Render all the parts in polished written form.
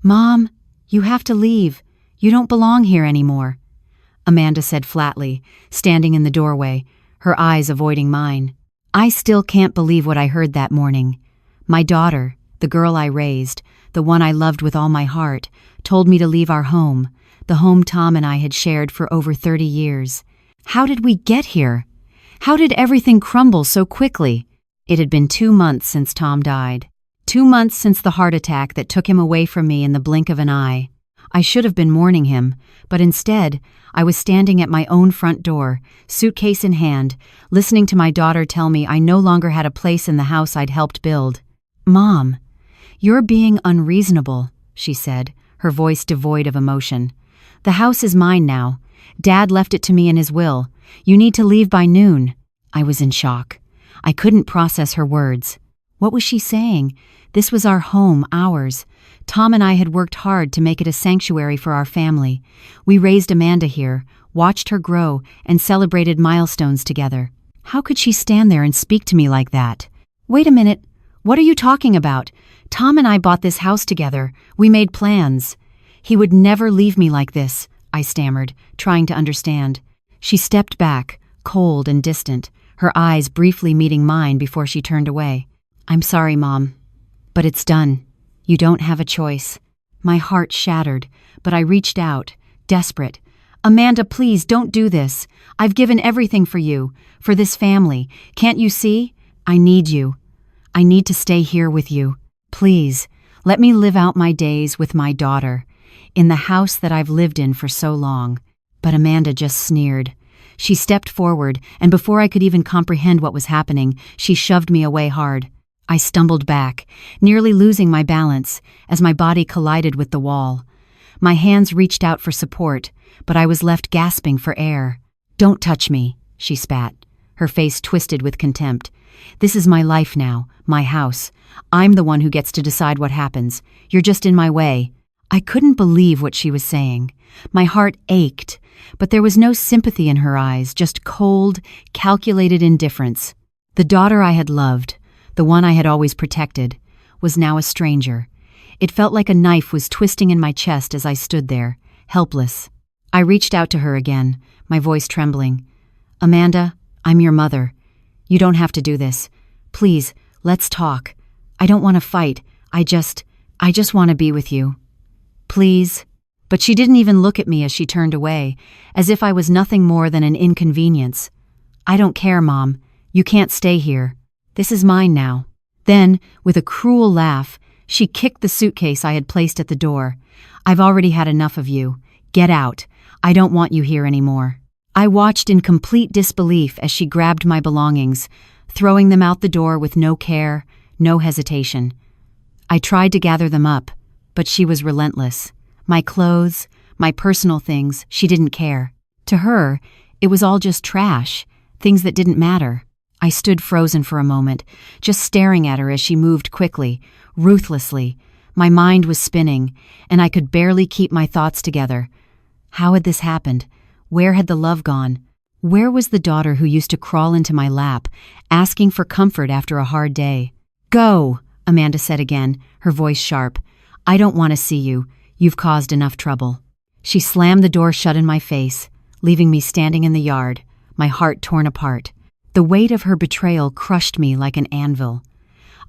"Mom, you have to leave. You don't belong here anymore," Amanda said flatly, standing in the doorway, her eyes avoiding mine. I still can't believe what I heard that morning. My daughter, the girl I raised, the one I loved with all my heart, told me to leave our home, the home Tom and I had shared for over 30 years. How did we get here? How did everything crumble so quickly? It had been 2 months since Tom died. 2 months since the heart attack that took him away from me in the blink of an eye. I should have been mourning him, but instead, I was standing at my own front door, suitcase in hand, listening to my daughter tell me I no longer had a place in the house I'd helped build. "Mom, you're being unreasonable," she said, her voice devoid of emotion. "The house is mine now. Dad left it to me in his will. You need to leave by noon." I was in shock. I couldn't process her words. What was she saying? This was our home, ours. Tom and I had worked hard to make it a sanctuary for our family. We raised Amanda here, watched her grow, and celebrated milestones together. How could she stand there and speak to me like that? "Wait a minute. What are you talking about? Tom and I bought this house together. We made plans." "He would never leave me like this," I stammered, trying to understand. She stepped back, cold and distant, her eyes briefly meeting mine before she turned away. "I'm sorry, Mom, but it's done. You don't have a choice." My heart shattered, but I reached out, desperate. "Amanda, please don't do this. I've given everything for you, for this family. Can't you see? I need you. I need to stay here with you. Please, let me live out my days with my daughter, in the house that I've lived in for so long." But Amanda just sneered. She stepped forward, and before I could even comprehend what was happening, she shoved me away hard. I stumbled back, nearly losing my balance, as my body collided with the wall. My hands reached out for support, but I was left gasping for air. "Don't touch me," she spat, her face twisted with contempt. "This is my life now, my house. I'm the one who gets to decide what happens. You're just in my way." I couldn't believe what she was saying. My heart ached, but there was no sympathy in her eyes, just cold, calculated indifference. The daughter I had loved, the one I had always protected, was now a stranger. It felt like a knife was twisting in my chest as I stood there, helpless. I reached out to her again, my voice trembling. "Amanda, I'm your mother. You don't have to do this. Please, let's talk. I don't want to fight. I just want to be with you. Please." But she didn't even look at me as she turned away, as if I was nothing more than an inconvenience. "I don't care, Mom. You can't stay here. This is mine now." Then, with a cruel laugh, she kicked the suitcase I had placed at the door. "I've already had enough of you. Get out. I don't want you here anymore." I watched in complete disbelief as she grabbed my belongings, throwing them out the door with no care, no hesitation. I tried to gather them up, but she was relentless. My clothes, my personal things, she didn't care. To her, it was all just trash, things that didn't matter. I stood frozen for a moment, just staring at her as she moved quickly, ruthlessly. My mind was spinning, and I could barely keep my thoughts together. How had this happened? Where had the love gone? Where was the daughter who used to crawl into my lap, asking for comfort after a hard day? "Go," Amanda said again, her voice sharp. "I don't want to see you. You've caused enough trouble." She slammed the door shut in my face, leaving me standing in the yard, my heart torn apart. The weight of her betrayal crushed me like an anvil.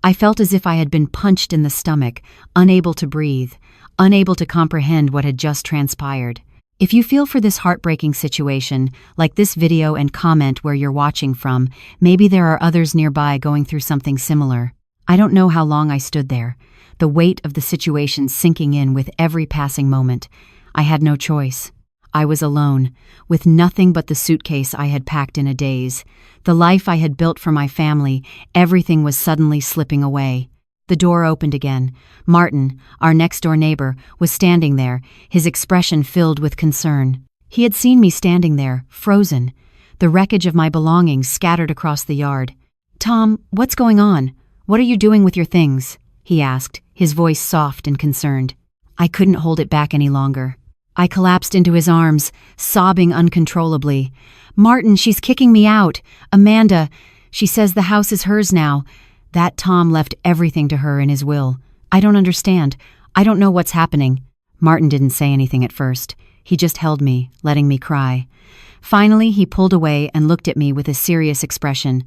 I felt as if I had been punched in the stomach, unable to breathe, unable to comprehend what had just transpired. If you feel for this heartbreaking situation, like this video and comment where you're watching from, maybe there are others nearby going through something similar. I don't know how long I stood there, the weight of the situation sinking in with every passing moment. I had no choice. I was alone, with nothing but the suitcase I had packed in a daze. The life I had built for my family, everything was suddenly slipping away. The door opened again. Martin, our next-door neighbor, was standing there, his expression filled with concern. He had seen me standing there, frozen, the wreckage of my belongings scattered across the yard. "Tom, what's going on? What are you doing with your things?" he asked, his voice soft and concerned. I couldn't hold it back any longer. I collapsed into his arms, sobbing uncontrollably. "Martin, she's kicking me out. Amanda, she says the house is hers now. That Tom left everything to her in his will. I don't understand. I don't know what's happening." Martin didn't say anything at first. He just held me, letting me cry. Finally, he pulled away and looked at me with a serious expression.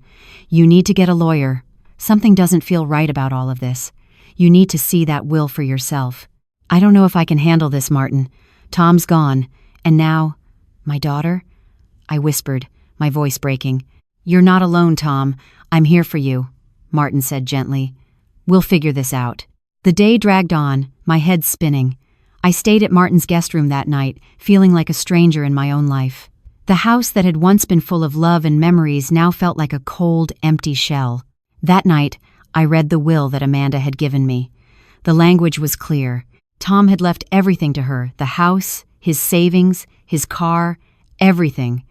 "You need to get a lawyer. Something doesn't feel right about all of this. You need to see that will for yourself." "I don't know if I can handle this, Martin. Tom's gone. And now, my daughter?" I whispered, my voice breaking. "You're not alone, Tom. I'm here for you," Martin said gently. "We'll figure this out." The day dragged on, my head spinning. I stayed at Martin's guest room that night, feeling like a stranger in my own life. The house that had once been full of love and memories now felt like a cold, empty shell. That night, I read the will that Amanda had given me. The language was clear. Tom had left everything to her, the house, his savings, his car, everything.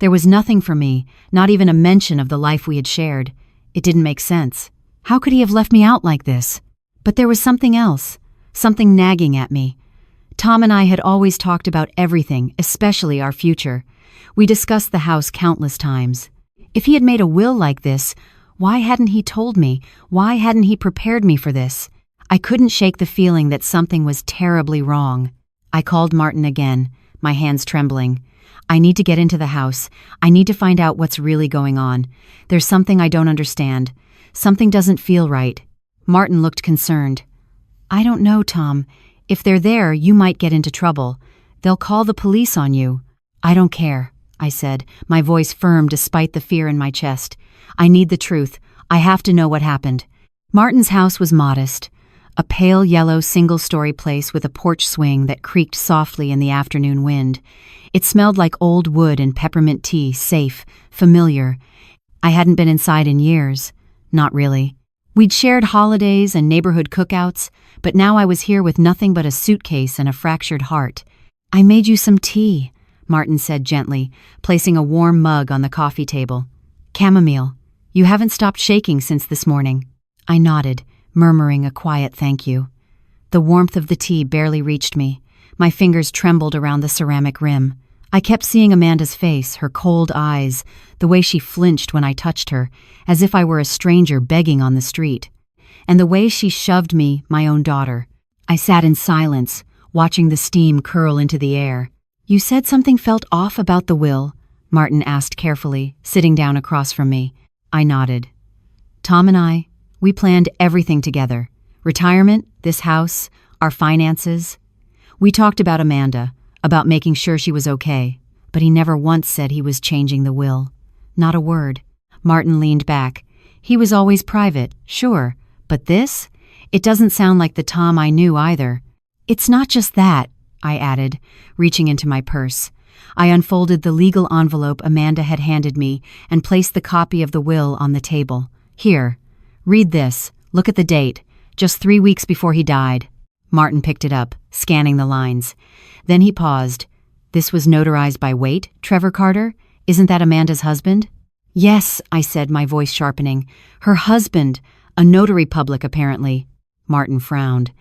There was nothing for me, not even a mention of the life we had shared. It didn't make sense. How could he have left me out like this? But there was something else, something nagging at me. Tom and I had always talked about everything, especially our future. We discussed the house countless times. If he had made a will like this, why hadn't he told me? Why hadn't he prepared me for this? I couldn't shake the feeling that something was terribly wrong. I called Martin again, my hands trembling. "I need to get into the house. I need to find out what's really going on. There's something I don't understand. Something doesn't feel right." Martin looked concerned. "I don't know, Tom. If they're there, you might get into trouble. They'll call the police on you." "I don't care," I said, my voice firm despite the fear in my chest. "I need the truth. I have to know what happened." Martin's house was modest. A pale yellow single-story place with a porch swing that creaked softly in the afternoon wind. It smelled like old wood and peppermint tea, safe, familiar. I hadn't been inside in years. Not really. We'd shared holidays and neighborhood cookouts, but now I was here with nothing but a suitcase and a fractured heart. "I made you some tea," Martin said gently, placing a warm mug on the coffee table. "Chamomile. You haven't stopped shaking since this morning." I nodded, murmuring a quiet thank you. The warmth of the tea barely reached me. My fingers trembled around the ceramic rim. I kept seeing Amanda's face, her cold eyes, the way she flinched when I touched her, as if I were a stranger begging on the street. And the way she shoved me, my own daughter. I sat in silence, watching the steam curl into the air. "You said something felt off about the will?" Martin asked carefully, sitting down across from me. I nodded. "Tom and I, we planned everything together. Retirement, this house, our finances. We talked about Amanda, about making sure she was okay, but he never once said he was changing the will. Not a word." Martin leaned back. "He was always private, sure, but this? It doesn't sound like the Tom I knew either." "It's not just that," I added, reaching into my purse. I unfolded the legal envelope Amanda had handed me and placed the copy of the will on the table. "Here, read this. Look at the date. Just 3 weeks before he died." Martin picked it up, scanning the lines. Then he paused. "This was notarized by Waite, Trevor Carter? Isn't that Amanda's husband?" "Yes," I said, my voice sharpening. "Her husband. A notary public, apparently." Martin frowned.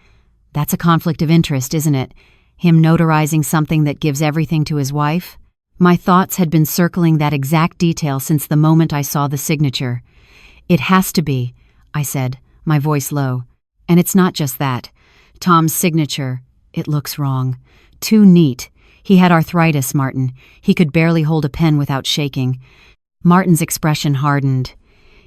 "That's a conflict of interest, isn't it? Him notarizing something that gives everything to his wife?" My thoughts had been circling that exact detail since the moment I saw the signature. "It has to be," I said, my voice low. "And it's not just that. Tom's signature, it looks wrong. Too neat. He had arthritis, Martin. He could barely hold a pen without shaking." Martin's expression hardened.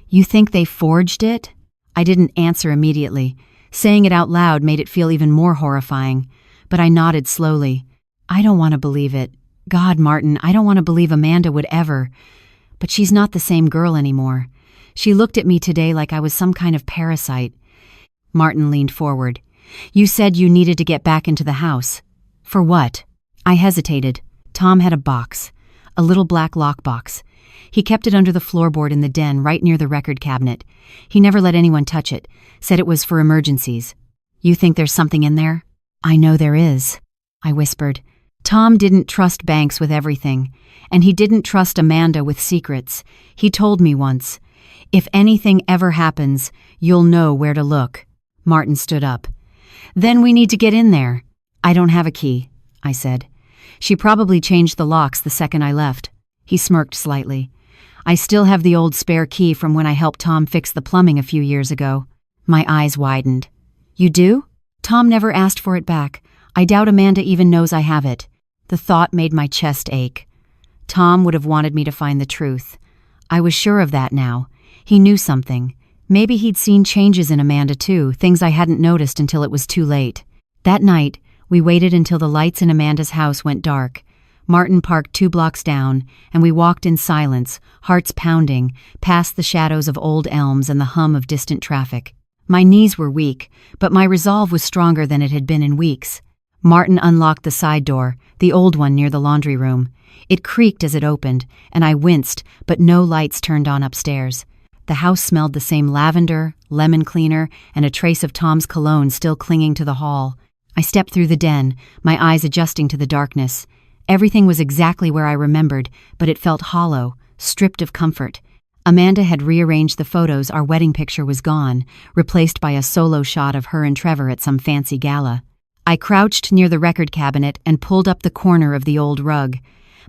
"You think they forged it?" I didn't answer immediately. Saying it out loud made it feel even more horrifying. But I nodded slowly. "I don't want to believe it. God, Martin, I don't want to believe Amanda would ever. But she's not the same girl anymore. She looked at me today like I was some kind of parasite." Martin leaned forward. "You said you needed to get back into the house. For what?" I hesitated. Tom had a box, a little black lockbox. He kept it under the floorboard in the den right near the record cabinet. He never let anyone touch it, said it was for emergencies. "You think there's something in there?" "I know there is," I whispered. Tom didn't trust banks with everything, and he didn't trust Amanda with secrets. He told me once, "If anything ever happens, you'll know where to look." Martin stood up. "Then we need to get in there." "I don't have a key," I said. "She probably changed the locks the second I left." He smirked slightly. "I still have the old spare key from when I helped Tom fix the plumbing a few years ago." My eyes widened. "You do?" Tom never asked for it back. I doubt Amanda even knows I have it. The thought made my chest ache. Tom would have wanted me to find the truth. I was sure of that now. He knew something. Maybe he'd seen changes in Amanda too, things I hadn't noticed until it was too late. That night, we waited until the lights in Amanda's house went dark. Martin parked 2 blocks down, and we walked in silence, hearts pounding, past the shadows of old elms and the hum of distant traffic. My knees were weak, but my resolve was stronger than it had been in weeks. Martin unlocked the side door, the old one near the laundry room. It creaked as it opened, and I winced, but no lights turned on upstairs. The house smelled the same lavender, lemon cleaner, and a trace of Tom's cologne still clinging to the hall. I stepped through the den, my eyes adjusting to the darkness. Everything was exactly where I remembered, but it felt hollow, stripped of comfort. Amanda had rearranged the photos. Our wedding picture was gone, replaced by a solo shot of her and Trevor at some fancy gala. I crouched near the record cabinet and pulled up the corner of the old rug.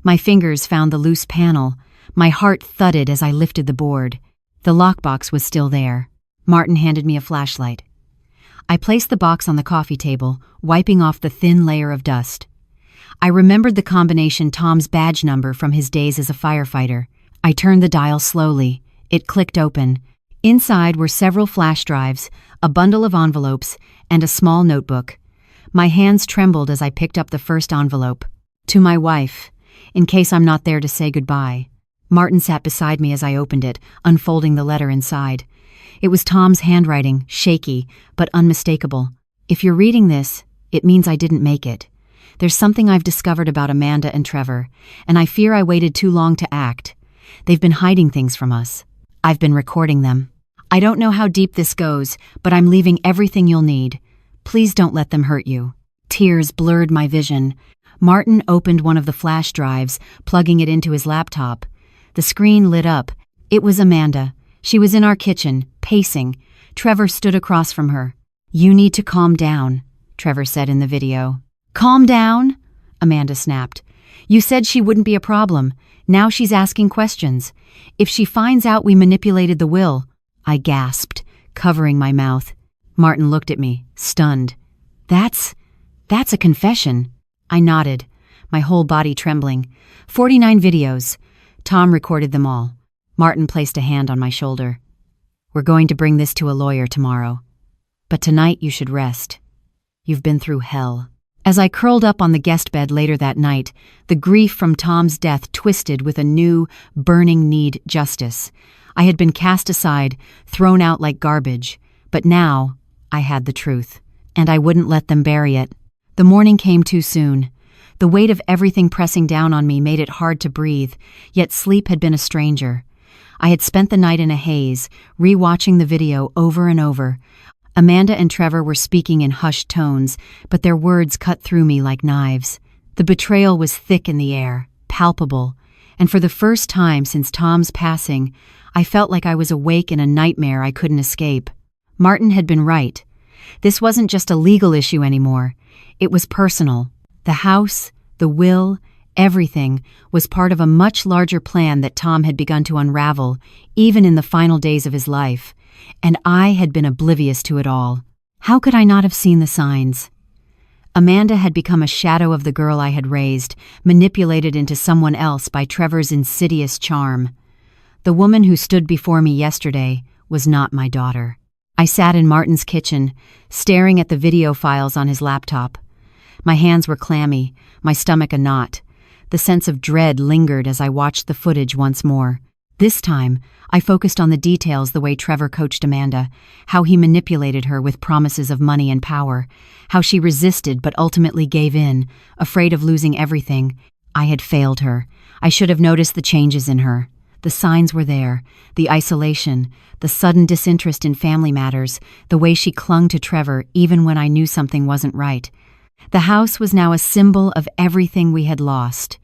My fingers found the loose panel. My heart thudded as I lifted the board. The lockbox was still there. Martin handed me a flashlight. I placed the box on the coffee table, wiping off the thin layer of dust. I remembered the combination Tom's badge number from his days as a firefighter. I turned the dial slowly. It clicked open. Inside were several flash drives, a bundle of envelopes, and a small notebook. My hands trembled as I picked up the first envelope. To my wife, in case I'm not there to say goodbye. Martin sat beside me as I opened it, unfolding the letter inside. It was Tom's handwriting, shaky, but unmistakable. If you're reading this, it means I didn't make it. There's something I've discovered about Amanda and Trevor, and I fear I waited too long to act. They've been hiding things from us. I've been recording them. I don't know how deep this goes, but I'm leaving everything you'll need. Please don't let them hurt you. Tears blurred my vision. Martin opened one of the flash drives, plugging it into his laptop. The screen lit up. It was Amanda. She was in our kitchen, pacing. Trevor stood across from her. "You need to calm down," Trevor said in the video. "Calm down?" Amanda snapped. "You said she wouldn't be a problem. Now she's asking questions. If she finds out we manipulated the will..." I gasped, covering my mouth. Martin looked at me, stunned. That's a confession." I nodded, my whole body trembling. 49 videos. Tom recorded them all. Martin placed a hand on my shoulder. "We're going to bring this to a lawyer tomorrow. But tonight you should rest. You've been through hell." As I curled up on the guest bed later that night, the grief from Tom's death twisted with a new, burning need justice. I had been cast aside, thrown out like garbage, but now I had the truth, and I wouldn't let them bury it. The morning came too soon. The weight of everything pressing down on me made it hard to breathe, yet sleep had been a stranger. I had spent the night in a haze, re-watching the video over and over. Amanda and Trevor were speaking in hushed tones, but their words cut through me like knives. The betrayal was thick in the air, palpable, and for the first time since Tom's passing, I felt like I was awake in a nightmare I couldn't escape. Martin had been right. This wasn't just a legal issue anymore. It was personal. The house, the will, everything was part of a much larger plan that Tom had begun to unravel, even in the final days of his life. And I had been oblivious to it all. How could I not have seen the signs? Amanda had become a shadow of the girl I had raised, manipulated into someone else by Trevor's insidious charm. The woman who stood before me yesterday was not my daughter. I sat in Martin's kitchen, staring at the video files on his laptop. My hands were clammy, my stomach a knot. The sense of dread lingered as I watched the footage once more. This time, I focused on the details the way Trevor coached Amanda, how he manipulated her with promises of money and power, how she resisted but ultimately gave in, afraid of losing everything. I had failed her. I should have noticed the changes in her. The signs were there, the isolation, the sudden disinterest in family matters, the way she clung to Trevor even when I knew something wasn't right. The house was now a symbol of everything we had lost.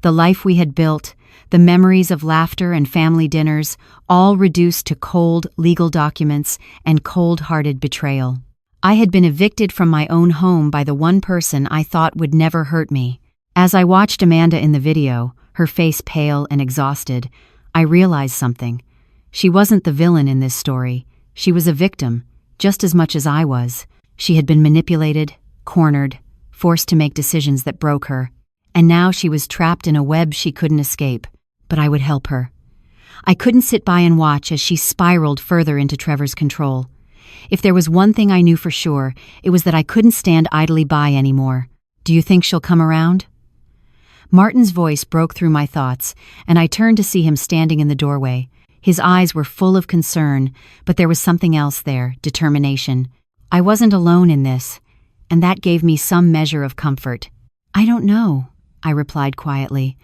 The life we had built, the memories of laughter and family dinners, all reduced to cold legal documents and cold-hearted betrayal. I had been evicted from my own home by the one person I thought would never hurt me. As I watched Amanda in the video, her face pale and exhausted, I realized something. She wasn't the villain in this story. She was a victim, just as much as I was. She had been manipulated, cornered, forced to make decisions that broke her, and now she was trapped in a web she couldn't escape. But I would help her. I couldn't sit by and watch as she spiraled further into Trevor's control. If there was one thing I knew for sure, it was that I couldn't stand idly by anymore. Do you think she'll come around? Martin's voice broke through my thoughts, and I turned to see him standing in the doorway. His eyes were full of concern, but there was something else there, determination. I wasn't alone in this, and that gave me some measure of comfort. I don't know, I replied quietly.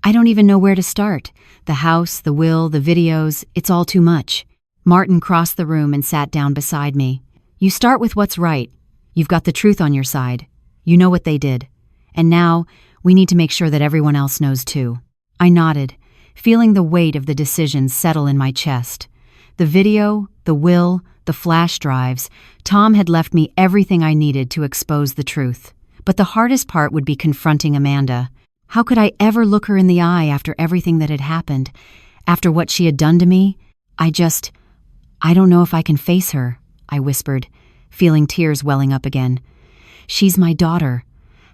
I don't even know where to start. The house, the will, the videos, it's all too much. Martin crossed the room and sat down beside me. You start with what's right. You've got the truth on your side. You know what they did. And now, we need to make sure that everyone else knows too. I nodded, feeling the weight of the decision settle in my chest. The video, the will, the flash drives, Tom had left me everything I needed to expose the truth. But the hardest part would be confronting Amanda. How could I ever look her in the eye after everything that had happened? After what she had done to me? I don't know if I can face her, I whispered, feeling tears welling up again. She's my daughter.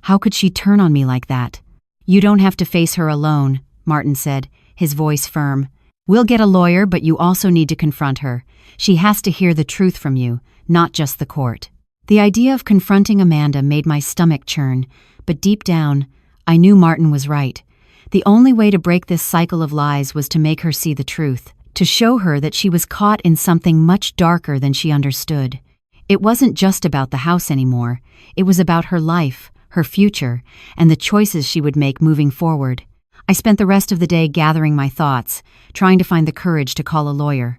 How could she turn on me like that? You don't have to face her alone, Martin said, his voice firm. We'll get a lawyer, but you also need to confront her. She has to hear the truth from you, not just the court. The idea of confronting Amanda made my stomach churn, but deep down, I knew Martin was right. The only way to break this cycle of lies was to make her see the truth, to show her that she was caught in something much darker than she understood. It wasn't just about the house anymore. It was about her life, her future, and the choices she would make moving forward. I spent the rest of the day gathering my thoughts, trying to find the courage to call a lawyer.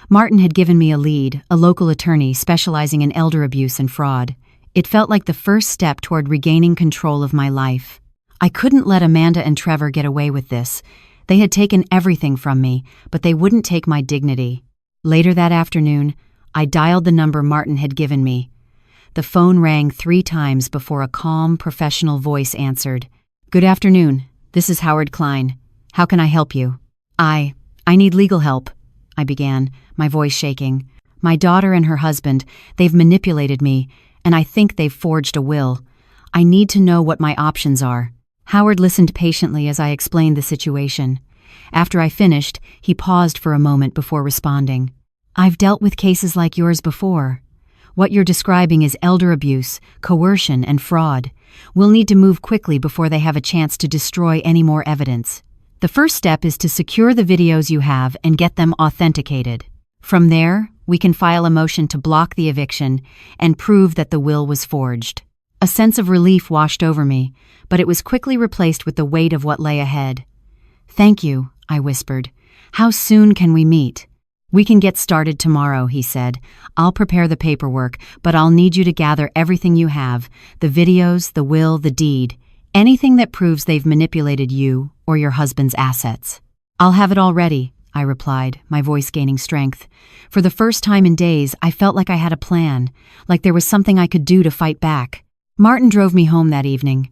Martin had given me a lead, a local attorney specializing in elder abuse and fraud. It felt like the first step toward regaining control of my life. I couldn't let Amanda and Trevor get away with this. They had taken everything from me, but they wouldn't take my dignity. Later that afternoon, I dialed the number Martin had given me. The phone rang 3 times before a calm, professional voice answered. Good afternoon. This is Howard Klein. How can I help you? I need legal help, I began, my voice shaking. My daughter and her husband, they've manipulated me, and I think they've forged a will. I need to know what my options are. Howard listened patiently as I explained the situation. After I finished, he paused for a moment before responding. I've dealt with cases like yours before. What you're describing is elder abuse, coercion, and fraud. We'll need to move quickly before they have a chance to destroy any more evidence. The first step is to secure the videos you have and get them authenticated. From there, we can file a motion to block the eviction and prove that the will was forged. A sense of relief washed over me, but it was quickly replaced with the weight of what lay ahead. Thank you, I whispered. How soon can we meet? We can get started tomorrow, he said. I'll prepare the paperwork, but I'll need you to gather everything you have, the videos, the will, the deed, anything that proves they've manipulated you or your husband's assets. I'll have it all ready, I replied, my voice gaining strength. For the first time in days, I felt like I had a plan, like there was something I could do to fight back. Martin drove me home that evening.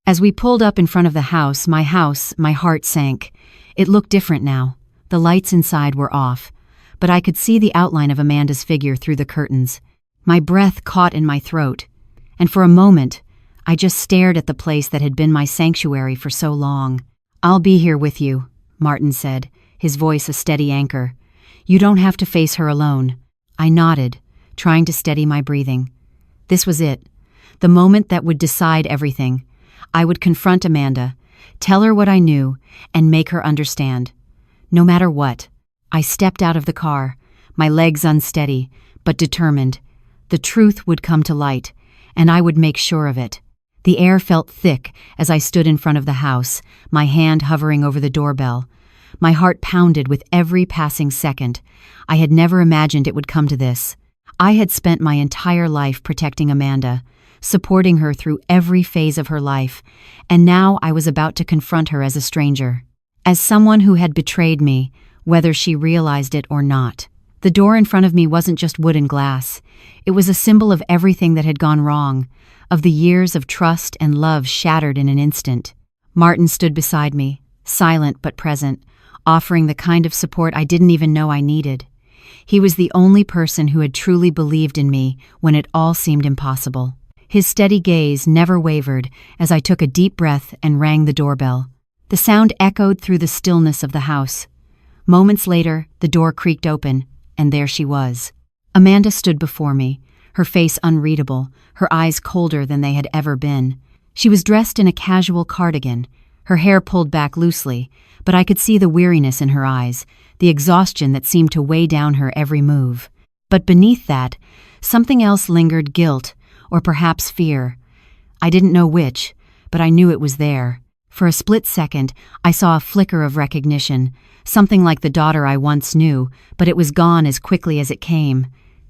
As we pulled up in front of the house, my heart sank. It looked different now. The lights inside were off, but I could see the outline of Amanda's figure through the curtains. My breath caught in my throat, and for a moment, I just stared at the place that had been my sanctuary for so long. I'll be here with you, Martin said, his voice a steady anchor. You don't have to face her alone. I nodded, trying to steady my breathing. This was it, the moment that would decide everything. I would confront Amanda, tell her what I knew, and make her understand. No matter what. I stepped out of the car, my legs unsteady, but determined. The truth would come to light, and I would make sure of it. The air felt thick as I stood in front of the house, my hand hovering over the doorbell. My heart pounded with every passing second. I had never imagined it would come to this. I had spent my entire life protecting Amanda, supporting her through every phase of her life, and now I was about to confront her as a stranger, as someone who had betrayed me, whether she realized it or not. The door in front of me wasn't just wood and glass. It was a symbol of everything that had gone wrong, of the years of trust and love shattered in an instant. Martin stood beside me, silent but present, offering the kind of support I didn't even know I needed. He was the only person who had truly believed in me when it all seemed impossible. His steady gaze never wavered as I took a deep breath and rang the doorbell. The sound echoed through the stillness of the house. Moments later, the door creaked open, and there she was. Amanda stood before me, her face unreadable, her eyes colder than they had ever been. She was dressed in a casual cardigan, her hair pulled back loosely, but I could see the weariness in her eyes, the exhaustion that seemed to weigh down her every move. But beneath that, something else lingered: guilt, or perhaps fear. I didn't know which, but I knew it was there. For a split second, I saw a flicker of recognition, something like the daughter I once knew, but it was gone as quickly as it came.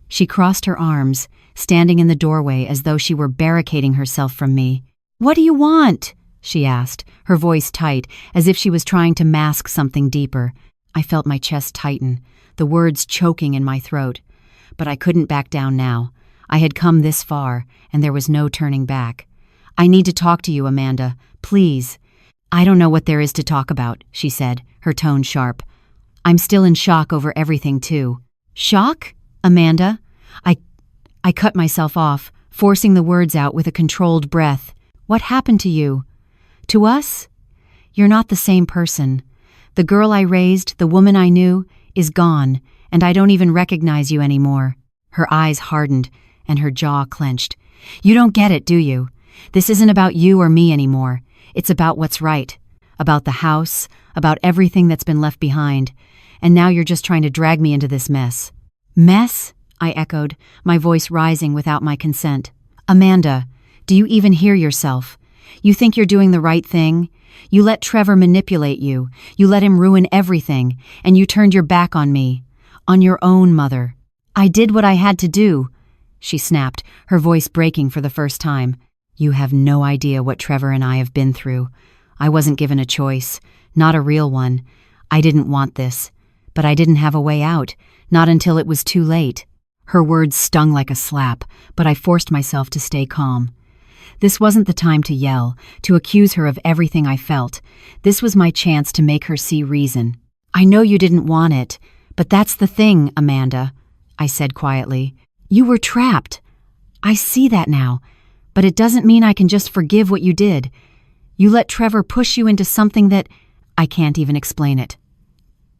She crossed her arms, standing in the doorway as though she were barricading herself from me. "What do you want?" she asked, her voice tight, as if she was trying to mask something deeper. I felt my chest tighten, the words choking in my throat. But I couldn't back down now. I had come this far, and there was no turning back. "I need to talk to you, Amanda. Please." "I don't know what there is to talk about," she said, her tone sharp. "I'm still in shock over everything, too." "Shock? Amanda?" I cut myself off, forcing the words out with a controlled breath. "What happened to you? To us? You're not the same person. The girl I raised, the woman I knew, is gone, and I don't even recognize you anymore." Her eyes hardened, and her jaw clenched. "You don't get it, do you? This isn't about you or me anymore. It's about what's right. About the house, about everything that's been left behind. And now you're just trying to drag me into this mess." "Mess?" I echoed, my voice rising without my consent. "Amanda, do you even hear yourself? You think you're doing the right thing? You let Trevor manipulate you. You let him ruin everything, and you turned your back on me. On your own mother." "I did what I had to do," she snapped, her voice breaking for the first time. "You have no idea what Trevor and I have been through. I wasn't given a choice, not a real one. I didn't want this, but I didn't have a way out, not until it was too late." Her words stung like a slap, but I forced myself to stay calm. This wasn't the time to yell, to accuse her of everything I felt. This was my chance to make her see reason. "I know you didn't want it, but that's the thing, Amanda," I said quietly. "You were trapped. I see that now, but it doesn't mean I can just forgive what you did. You let Trevor push you into something that I can't even explain it."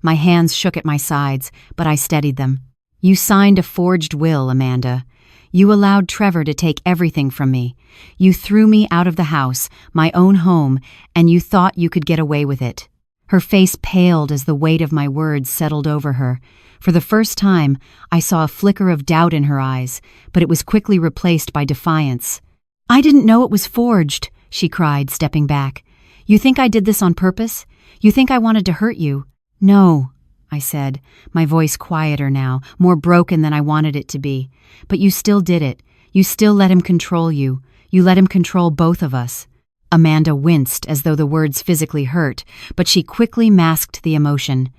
My hands shook at my sides, but I steadied them. "You signed a forged will, Amanda. You allowed Trevor to take everything from me. You threw me out of the house, my own home, and you thought you could get away with it." Her face paled as the weight of my words settled over her. For the first time, I saw a flicker of doubt in her eyes, but it was quickly replaced by defiance. "I didn't know it was forged," she cried, stepping back. "You think I did this on purpose? You think I wanted to hurt you?" "No," I said, my voice quieter now, more broken than I wanted it to be. "But you still did it. You still let him control you. You let him control both of us." Amanda winced as though the words physically hurt, but she quickly masked the emotion.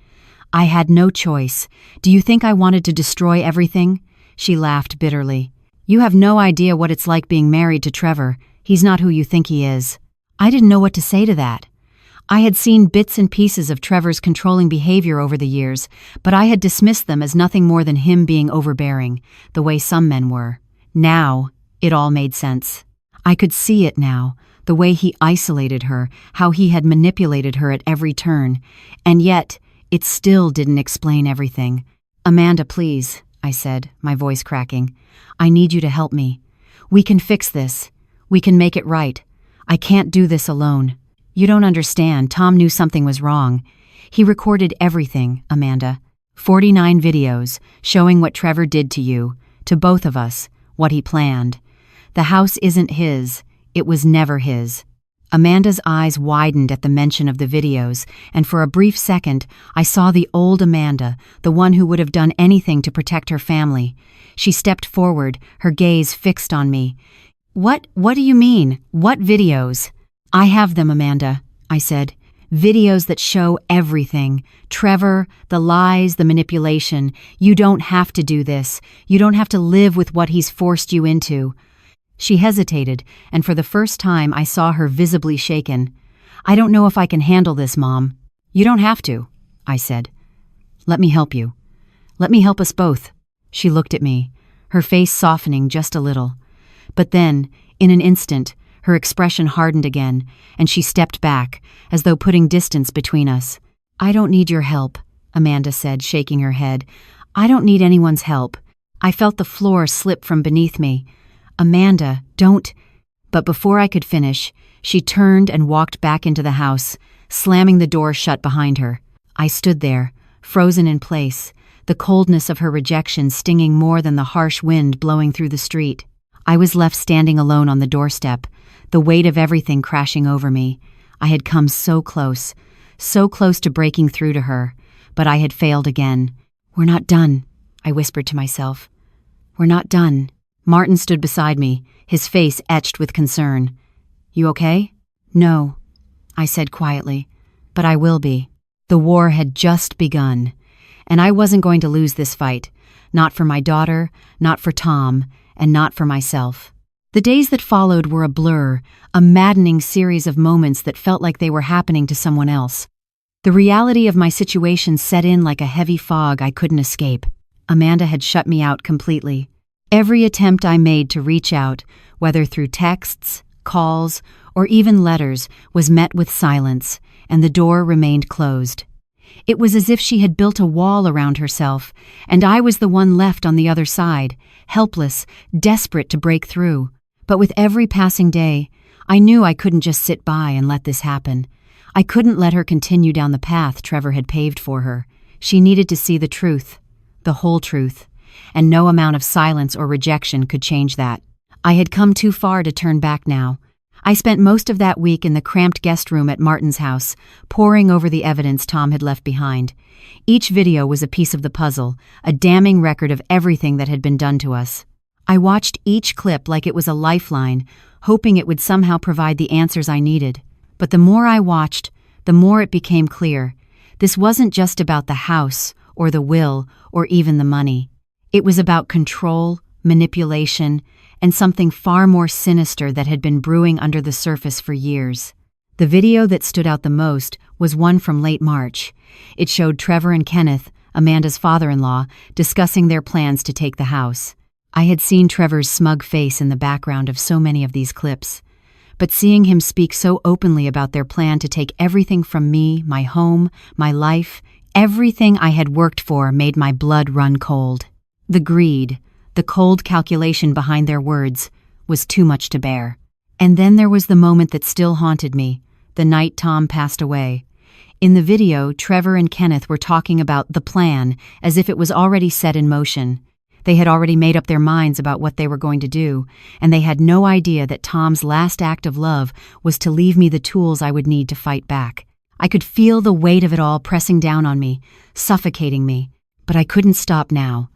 "I had no choice. Do you think I wanted to destroy everything?" She laughed bitterly. "You have no idea what it's like being married to Trevor. He's not who you think he is." I didn't know what to say to that. I had seen bits and pieces of Trevor's controlling behavior over the years, but I had dismissed them as nothing more than him being overbearing, the way some men were. Now, it all made sense. I could see it now, the way he isolated her, how he had manipulated her at every turn, and yet, it still didn't explain everything. "Amanda, please," I said, my voice cracking. "I need you to help me. We can fix this. We can make it right. I can't do this alone. You don't understand. Tom knew something was wrong. He recorded everything, Amanda. 49 videos showing what Trevor did to you, to both of us, what he planned. The house isn't his. It was never his." Amanda's eyes widened at the mention of the videos, and for a brief second, I saw the old Amanda, the one who would have done anything to protect her family. She stepped forward, her gaze fixed on me. What do you mean? What videos?" "I have them, Amanda," I said. "Videos that show everything. Trevor, the lies, the manipulation. You don't have to do this. You don't have to live with what he's forced you into." She hesitated, and for the first time I saw her visibly shaken. "I don't know if I can handle this, Mom." "You don't have to," I said. "Let me help you. Let me help us both." She looked at me, her face softening just a little. But then, in an instant, her expression hardened again, and she stepped back, as though putting distance between us. "I don't need your help," Amanda said, shaking her head. "I don't need anyone's help." I felt the floor slip from beneath me. "Amanda, don't—" But before I could finish, she turned and walked back into the house, slamming the door shut behind her. I stood there, frozen in place, the coldness of her rejection stinging more than the harsh wind blowing through the street. I was left standing alone on the doorstep, the weight of everything crashing over me. I had come so close to breaking through to her, but I had failed again. "We're not done," I whispered to myself. "We're not done." Martin stood beside me, his face etched with concern. "You okay?" "No," I said quietly, "but I will be." The war had just begun, and I wasn't going to lose this fight, not for my daughter, not for Tom, and not for myself. The days that followed were a blur, a maddening series of moments that felt like they were happening to someone else. The reality of my situation set in like a heavy fog I couldn't escape. Amanda had shut me out completely. Every attempt I made to reach out, whether through texts, calls, or even letters, was met with silence, and the door remained closed. It was as if she had built a wall around herself, and I was the one left on the other side, helpless, desperate to break through. But with every passing day, I knew I couldn't just sit by and let this happen. I couldn't let her continue down the path Trevor had paved for her. She needed to see the truth, the whole truth, and no amount of silence or rejection could change that. I had come too far to turn back now. I spent most of that week in the cramped guest room at Martin's house, poring over the evidence Tom had left behind. Each video was a piece of the puzzle, a damning record of everything that had been done to us. I watched each clip like it was a lifeline, hoping it would somehow provide the answers I needed. But the more I watched, the more it became clear. This wasn't just about the house, or the will, or even the money. It was about control, manipulation, and something far more sinister that had been brewing under the surface for years. The video that stood out the most was one from late March. It showed Trevor and Kenneth, Amanda's father-in-law, discussing their plans to take the house. I had seen Trevor's smug face in the background of so many of these clips, but seeing him speak so openly about their plan to take everything from me, my home, my life, everything I had worked for made my blood run cold. The greed, the cold calculation behind their words, was too much to bear. And then there was the moment that still haunted me, the night Tom passed away. In the video, Trevor and Kenneth were talking about the plan as if it was already set in motion. They had already made up their minds about what they were going to do, and they had no idea that Tom's last act of love was to leave me the tools I would need to fight back. I could feel the weight of it all pressing down on me, suffocating me, but I couldn't stop now.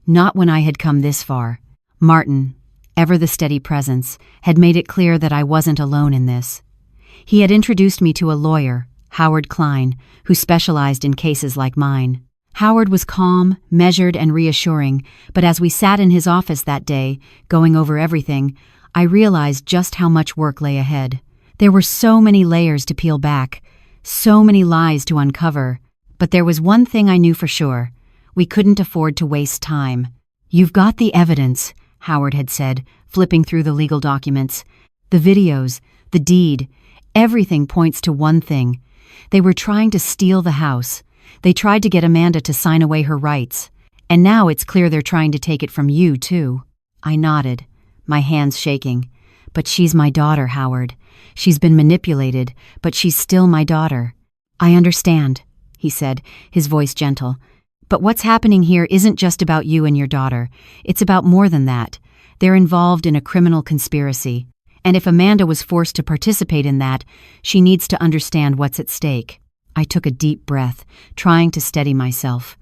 Not when I had come this far. Martin, ever the steady presence, had made it clear that I wasn't alone in this. He had introduced me to a lawyer, Howard Klein, who specialized in cases like mine. Howard was calm, measured, and reassuring, but as we sat in his office that day, going over everything, I realized just how much work lay ahead. There were so many layers to peel back, so many lies to uncover, but there was one thing I knew for sure. We couldn't afford to waste time. "You've got the evidence," Howard had said, flipping through the legal documents. "The videos, the deed, everything points to one thing. They were trying to steal the house. They tried to get Amanda to sign away her rights. And now it's clear they're trying to take it from you, too." I nodded, my hands shaking. "But she's my daughter, Howard. She's been manipulated, but she's still my daughter." "I understand," he said, his voice gentle. "But what's happening here isn't just about you and your daughter. It's about more than that. They're involved in a criminal conspiracy. And if Amanda was forced to participate in that, she needs to understand what's at stake." I took a deep breath, trying to steady myself.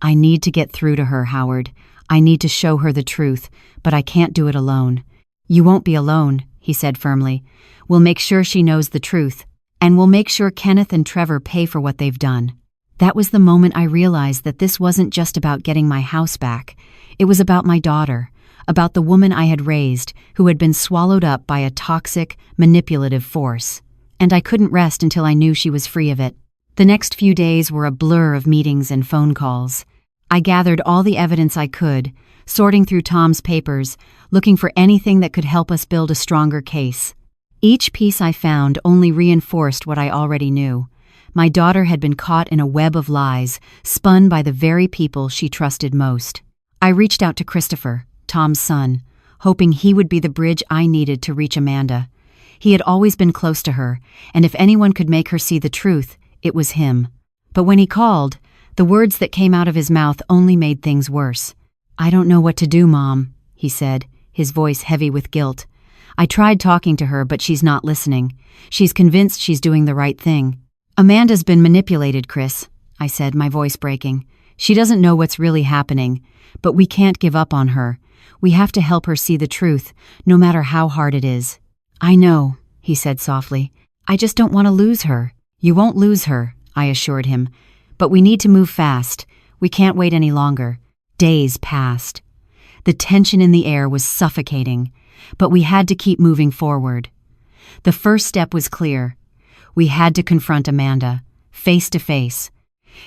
"I need to get through to her, Howard. I need to show her the truth, but I can't do it alone." "You won't be alone," he said firmly. "We'll make sure she knows the truth, and we'll make sure Kenneth and Trevor pay for what they've done." That was the moment I realized that this wasn't just about getting my house back. It was about my daughter, about the woman I had raised, who had been swallowed up by a toxic, manipulative force. And I couldn't rest until I knew she was free of it. The next few days were a blur of meetings and phone calls. I gathered all the evidence I could, sorting through Tom's papers, looking for anything that could help us build a stronger case. Each piece I found only reinforced what I already knew. My daughter had been caught in a web of lies, spun by the very people she trusted most. I reached out to Christopher, Tom's son, hoping he would be the bridge I needed to reach Amanda. He had always been close to her, and if anyone could make her see the truth, it was him. But when he called, the words that came out of his mouth only made things worse. "I don't know what to do, Mom," he said, his voice heavy with guilt. "I tried talking to her, but she's not listening. She's convinced she's doing the right thing." "Amanda's been manipulated, Chris," I said, my voice breaking. "She doesn't know what's really happening, but we can't give up on her. We have to help her see the truth, no matter how hard it is." "I know," he said softly. "I just don't want to lose her." "You won't lose her," I assured him. "But we need to move fast. We can't wait any longer." Days passed. The tension in the air was suffocating, but we had to keep moving forward. The first step was clear. We had to confront Amanda, face to face.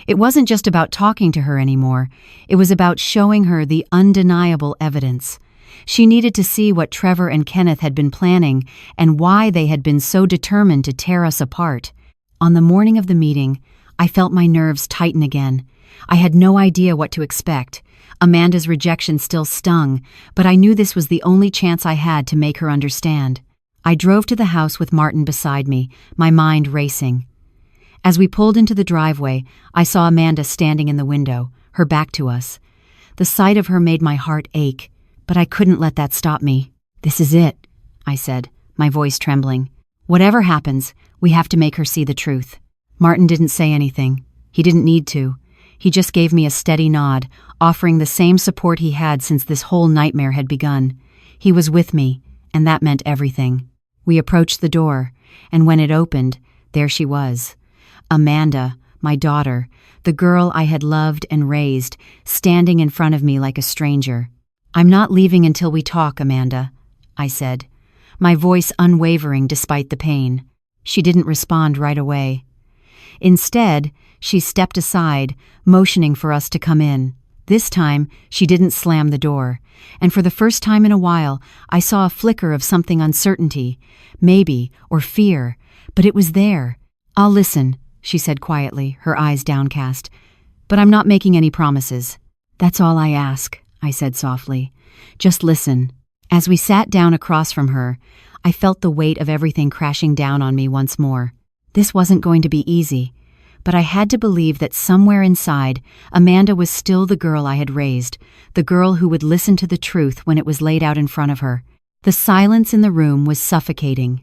It wasn't just about talking to her anymore. It was about showing her the undeniable evidence. She needed to see what Trevor and Kenneth had been planning and why they had been so determined to tear us apart. On the morning of the meeting, I felt my nerves tighten again. I had no idea what to expect. Amanda's rejection still stung, but I knew this was the only chance I had to make her understand. I drove to the house with Martin beside me, my mind racing. As we pulled into the driveway, I saw Amanda standing in the window, her back to us. The sight of her made my heart ache, but I couldn't let that stop me. "This is it," I said, my voice trembling. "Whatever happens, we have to make her see the truth." Martin didn't say anything. He didn't need to. He just gave me a steady nod, offering the same support he had since this whole nightmare had begun. He was with me, and that meant everything. We approached the door, and when it opened, there she was. Amanda, my daughter, the girl I had loved and raised, standing in front of me like a stranger. "I'm not leaving until we talk, Amanda," I said, my voice unwavering despite the pain. She didn't respond right away. Instead, she stepped aside, motioning for us to come in. This time, she didn't slam the door, and for the first time in a while, I saw a flicker of something uncertainty, maybe, or fear, but it was there. "I'll listen," she said quietly, her eyes downcast, "but I'm not making any promises." "That's all I ask," I said softly. "Just listen." As we sat down across from her, I felt the weight of everything crashing down on me once more. This wasn't going to be easy, but I had to believe that somewhere inside, Amanda was still the girl I had raised, the girl who would listen to the truth when it was laid out in front of her. The silence in the room was suffocating.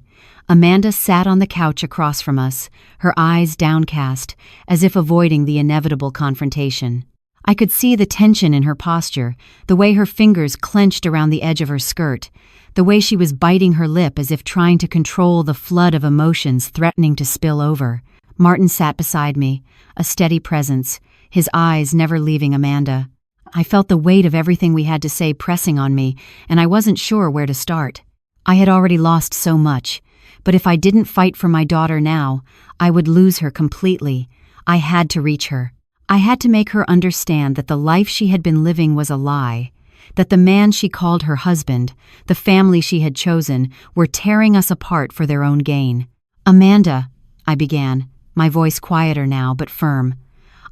Amanda sat on the couch across from us, her eyes downcast, as if avoiding the inevitable confrontation. I could see the tension in her posture, the way her fingers clenched around the edge of her skirt, the way she was biting her lip as if trying to control the flood of emotions threatening to spill over. Martin sat beside me, a steady presence, his eyes never leaving Amanda. I felt the weight of everything we had to say pressing on me, and I wasn't sure where to start. I had already lost so much, but if I didn't fight for my daughter now, I would lose her completely. I had to reach her. I had to make her understand that the life she had been living was a lie, that the man she called her husband, the family she had chosen, were tearing us apart for their own gain. "Amanda," I began, my voice quieter now but firm.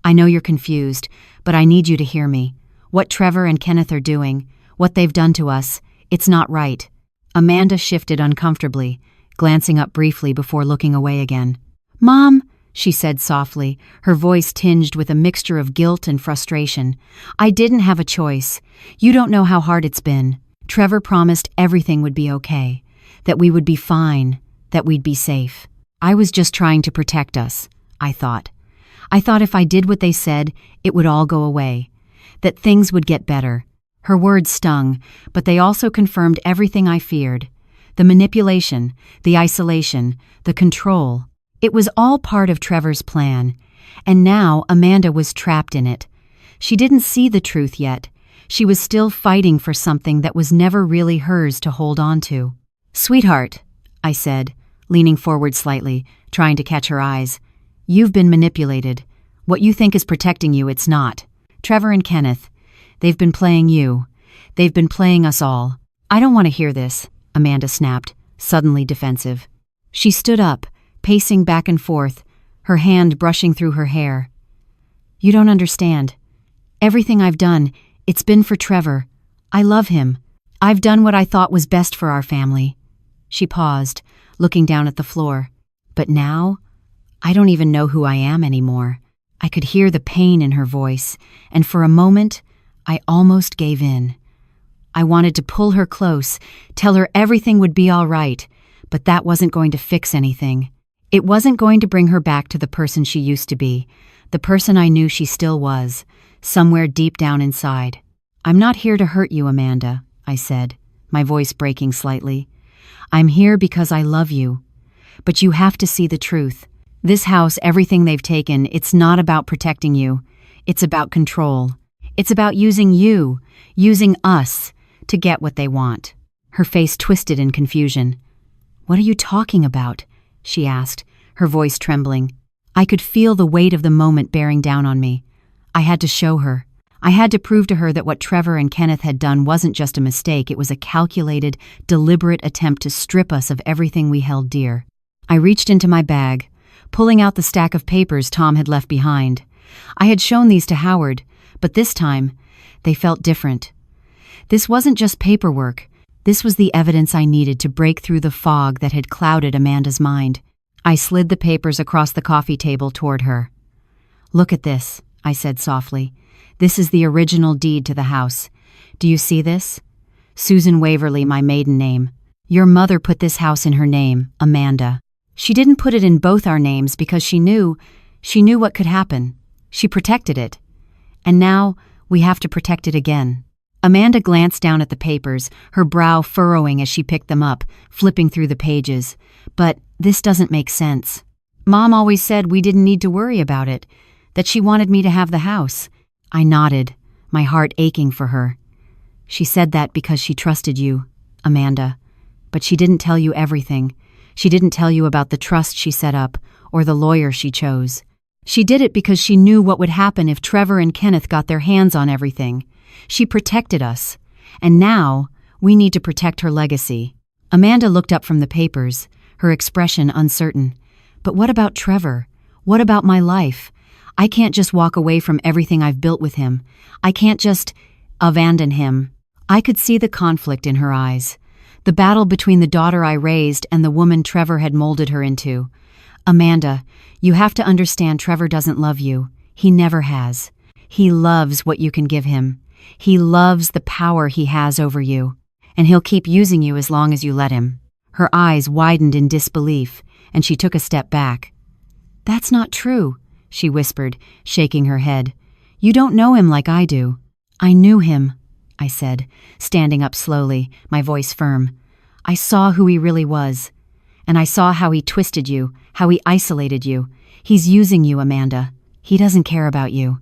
"I know you're confused, but I need you to hear me. What Trevor and Kenneth are doing, what they've done to us, it's not right." Amanda shifted uncomfortably, glancing up briefly before looking away again. "Mom," she said softly, her voice tinged with a mixture of guilt and frustration. "I didn't have a choice. You don't know how hard it's been. Trevor promised everything would be okay, that we would be fine, that we'd be safe. I was just trying to protect us, I thought. I thought if I did what they said, it would all go away, that things would get better." Her words stung, but they also confirmed everything I feared. The manipulation, the isolation, the control. It was all part of Trevor's plan, and now Amanda was trapped in it. She didn't see the truth yet. She was still fighting for something that was never really hers to hold on to. "Sweetheart," I said, leaning forward slightly, trying to catch her eyes, "you've been manipulated. What you think is protecting you, it's not. Trevor and Kenneth. They've been playing you. They've been playing us all. I don't want to hear this, Amanda snapped, suddenly defensive. She stood up, pacing back and forth, her hand brushing through her hair. You don't understand. Everything I've done, it's been for Trevor. I love him. I've done what I thought was best for our family. She paused, looking down at the floor. But now, I don't even know who I am anymore. I could hear the pain in her voice, and for a moment, I almost gave in. I wanted to pull her close, tell her everything would be all right, but that wasn't going to fix anything. It wasn't going to bring her back to the person she used to be, the person I knew she still was, somewhere deep down inside. I'm not here to hurt you, Amanda, I said, my voice breaking slightly. I'm here because I love you. But you have to see the truth. This house, everything they've taken, it's not about protecting you. It's about control. It's about using you, using us, to get what they want. Her face twisted in confusion. What are you talking about? She asked, her voice trembling. I could feel the weight of the moment bearing down on me. I had to show her. I had to prove to her that what Trevor and Kenneth had done wasn't just a mistake, it was a calculated, deliberate attempt to strip us of everything we held dear. I reached into my bag, pulling out the stack of papers Tom had left behind. I had shown these to Howard, but this time, they felt different. This wasn't just paperwork. This was the evidence I needed to break through the fog that had clouded Amanda's mind. I slid the papers across the coffee table toward her. Look at this, I said softly. This is the original deed to the house. Do you see this? Susan Waverly, my maiden name. Your mother put this house in her name, Amanda. She didn't put it in both our names because she knew what could happen. She protected it. And now we have to protect it again. Amanda glanced down at the papers, her brow furrowing as she picked them up, flipping through the pages. But this doesn't make sense. Mom always said we didn't need to worry about it, that she wanted me to have the house. I nodded, my heart aching for her. She said that because she trusted you, Amanda. But she didn't tell you everything. She didn't tell you about the trust she set up or the lawyer she chose. She did it because she knew what would happen if Trevor and Kenneth got their hands on everything. She protected us, and now we need to protect her legacy. Amanda looked up from the papers, her expression uncertain. But what about Trevor? What about my life? I can't just walk away from everything I've built with him. I can't just abandon him. I could see the conflict in her eyes, the battle between the daughter I raised and the woman Trevor had molded her into. Amanda, you have to understand Trevor doesn't love you. He never has. He loves what you can give him. He loves the power he has over you, and he'll keep using you as long as you let him. Her eyes widened in disbelief, and she took a step back. That's not true, she whispered, shaking her head. You don't know him like I do. I knew him, I said, standing up slowly, my voice firm. I saw who he really was, and I saw how he twisted you, how he isolated you. He's using you, Amanda. He doesn't care about you.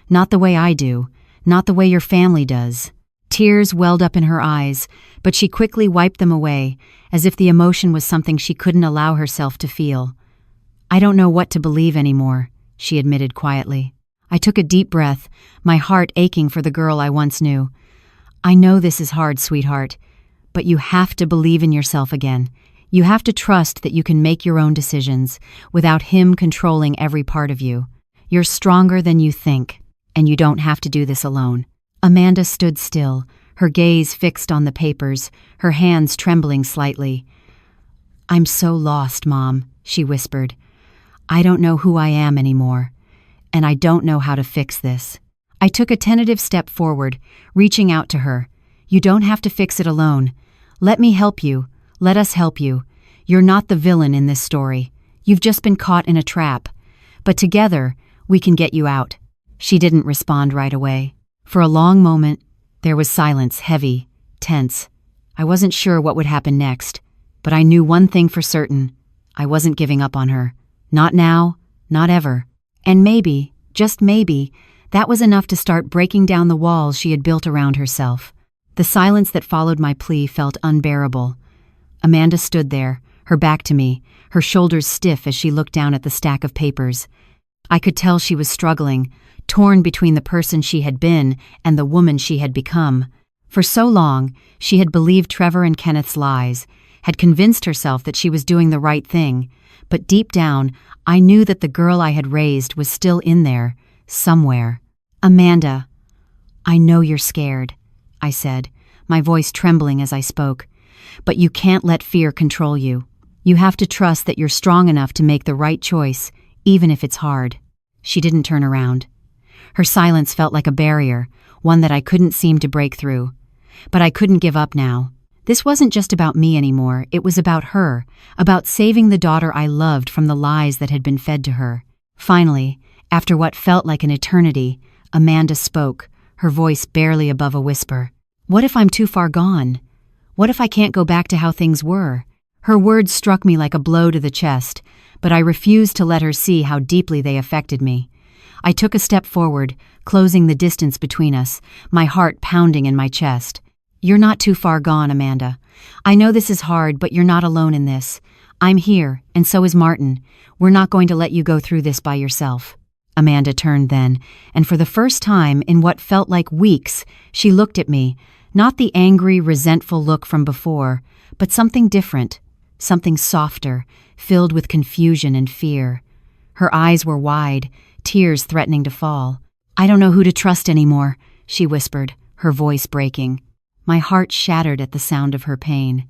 Not the way I do. Not the way your family does. Tears welled up in her eyes, but she quickly wiped them away, as if the emotion was something she couldn't allow herself to feel. I don't know what to believe anymore, she admitted quietly. I took a deep breath, my heart aching for the girl I once knew. I know this is hard, sweetheart, but you have to believe in yourself again. You have to trust that you can make your own decisions, without him controlling every part of you. You're stronger than you think. And you don't have to do this alone. Amanda stood still, her gaze fixed on the papers, her hands trembling slightly. I'm so lost, Mom, she whispered. I don't know who I am anymore, and I don't know how to fix this. I took a tentative step forward, reaching out to her. You don't have to fix it alone. Let me help you. Let us help you. You're not the villain in this story. You've just been caught in a trap. But together, we can get you out. She didn't respond right away. For a long moment, there was silence, heavy, tense. I wasn't sure what would happen next, but I knew one thing for certain. I wasn't giving up on her. Not now, not ever. And maybe, just maybe, that was enough to start breaking down the walls she had built around herself. The silence that followed my plea felt unbearable. Amanda stood there, her back to me, her shoulders stiff as she looked down at the stack of papers. I could tell she was struggling, torn between the person she had been and the woman she had become. For so long, she had believed Trevor and Kenneth's lies, had convinced herself that she was doing the right thing, but deep down, I knew that the girl I had raised was still in there, somewhere. "Amanda, I know you're scared," I said, my voice trembling as I spoke. "But you can't let fear control you. You have to trust that you're strong enough to make the right choice, even if it's hard." She didn't turn around. Her silence felt like a barrier, one that I couldn't seem to break through. But I couldn't give up now. This wasn't just about me anymore, it was about her, about saving the daughter I loved from the lies that had been fed to her. Finally, after what felt like an eternity, Amanda spoke, her voice barely above a whisper. "What if I'm too far gone? What if I can't go back to how things were?" Her words struck me like a blow to the chest, but I refused to let her see how deeply they affected me. I took a step forward, closing the distance between us, my heart pounding in my chest. "You're not too far gone, Amanda. I know this is hard, but you're not alone in this. I'm here, and so is Martin. We're not going to let you go through this by yourself." Amanda turned then, and for the first time in what felt like weeks, she looked at me, not the angry, resentful look from before, but something different, something softer, filled with confusion and fear. Her eyes were wide, tears threatening to fall. "I don't know who to trust anymore," she whispered, her voice breaking. My heart shattered at the sound of her pain.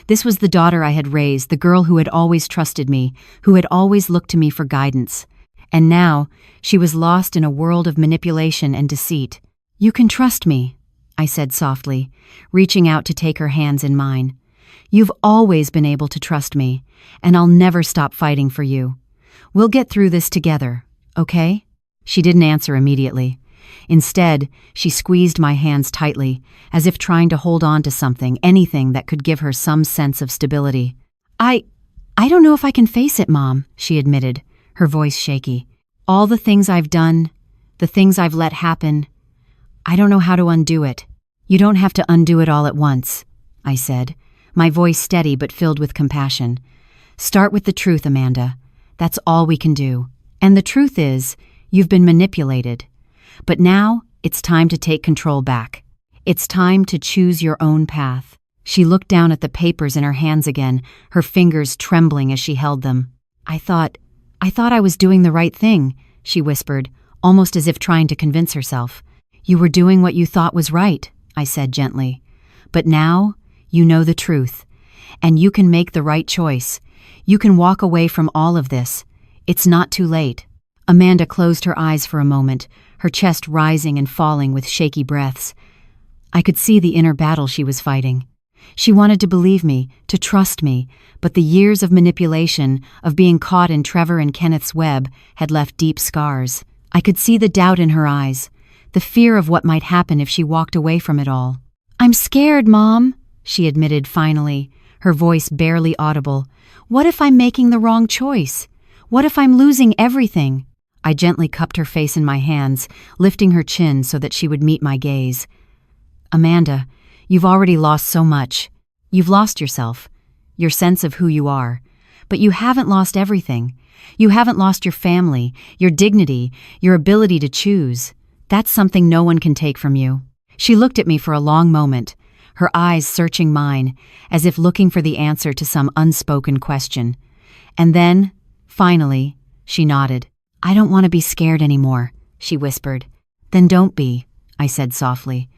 This was the daughter I had raised, the girl who had always trusted me, who had always looked to me for guidance. And now, she was lost in a world of manipulation and deceit. "You can trust me," I said softly, reaching out to take her hands in mine. "You've always been able to trust me, and I'll never stop fighting for you. We'll get through this together, okay?" She didn't answer immediately. Instead, she squeezed my hands tightly, as if trying to hold on to something, anything that could give her some sense of stability. I don't know if I can face it, Mom," she admitted, her voice shaky. "All the things I've done, the things I've let happen, I don't know how to undo it." "You don't have to undo it all at once," I said, my voice steady but filled with compassion. "Start with the truth, Amanda. That's all we can do. And the truth is, you've been manipulated. But now, it's time to take control back. It's time to choose your own path." She looked down at the papers in her hands again, her fingers trembling as she held them. I thought I was doing the right thing," she whispered, almost as if trying to convince herself. "You were doing what you thought was right," I said gently. "But now, you know the truth. And you can make the right choice. You can walk away from all of this. It's not too late." Amanda closed her eyes for a moment, her chest rising and falling with shaky breaths. I could see the inner battle she was fighting. She wanted to believe me, to trust me, but the years of manipulation, of being caught in Trevor and Kenneth's web, had left deep scars. I could see the doubt in her eyes, the fear of what might happen if she walked away from it all. "I'm scared, Mom," she admitted finally, her voice barely audible. "What if I'm making the wrong choice? What if I'm losing everything?" I gently cupped her face in my hands, lifting her chin so that she would meet my gaze. "Amanda, you've already lost so much. You've lost yourself, your sense of who you are. But you haven't lost everything. You haven't lost your family, your dignity, your ability to choose. That's something no one can take from you." She looked at me for a long moment, her eyes searching mine, as if looking for the answer to some unspoken question. And then, finally, she nodded. "I don't want to be scared anymore," she whispered. "Then don't be," I said softly.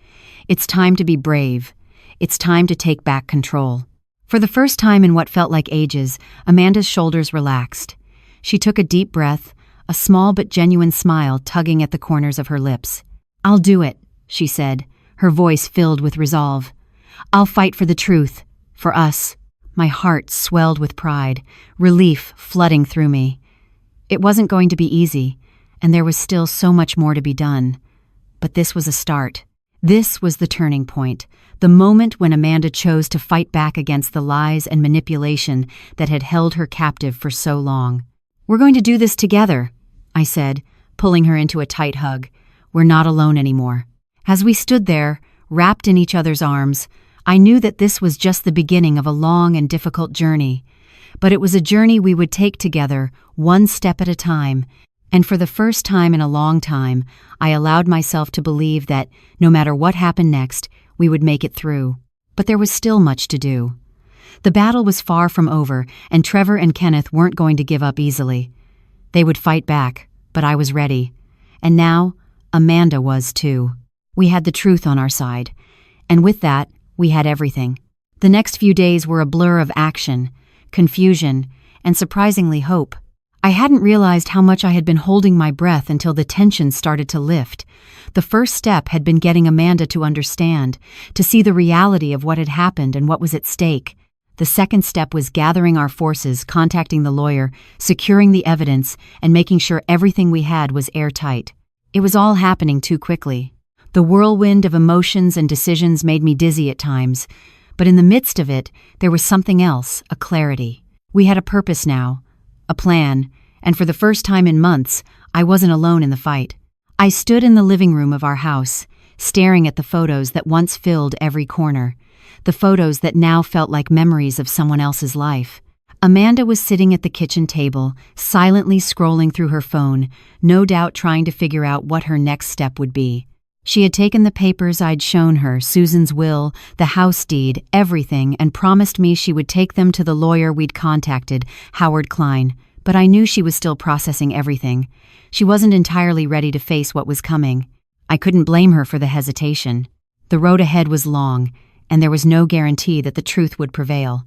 "It's time to be brave. It's time to take back control." For the first time in what felt like ages, Amanda's shoulders relaxed. She took a deep breath, a small but genuine smile tugging at the corners of her lips. "I'll do it," she said, her voice filled with resolve. "I'll fight for the truth, for us." My heart swelled with pride, relief flooding through me. It wasn't going to be easy, and there was still so much more to be done. But this was a start. This was the turning point, the moment when Amanda chose to fight back against the lies and manipulation that had held her captive for so long. "We're going to do this together," I said, pulling her into a tight hug. "We're not alone anymore." As we stood there, wrapped in each other's arms, I knew that this was just the beginning of a long and difficult journey. But it was a journey we would take together, one step at a time, And for the first time in a long time, I allowed myself to believe that, no matter what happened next, we would make it through. But there was still much to do. The battle was far from over, and Trevor and Kenneth weren't going to give up easily. They would fight back, but I was ready. And now, Amanda was too. We had the truth on our side. And with that, we had everything. The next few days were a blur of action, confusion, and surprisingly hope. I hadn't realized how much I had been holding my breath until the tension started to lift. The first step had been getting Amanda to understand, to see the reality of what had happened and what was at stake. The second step was gathering our forces, contacting the lawyer, securing the evidence, and making sure everything we had was airtight. It was all happening too quickly. The whirlwind of emotions and decisions made me dizzy at times, but in the midst of it, there was something else, a clarity. We had a purpose now, a plan, and for the first time in months, I wasn't alone in the fight. I stood in the living room of our house, staring at the photos that once filled every corner, the photos that now felt like memories of someone else's life. Amanda was sitting at the kitchen table, silently scrolling through her phone, no doubt trying to figure out what her next step would be. She had taken the papers I'd shown her, Susan's will, the house deed, everything, and promised me she would take them to the lawyer we'd contacted, Howard Klein. But I knew she was still processing everything. She wasn't entirely ready to face what was coming. I couldn't blame her for the hesitation. The road ahead was long, and there was no guarantee that the truth would prevail.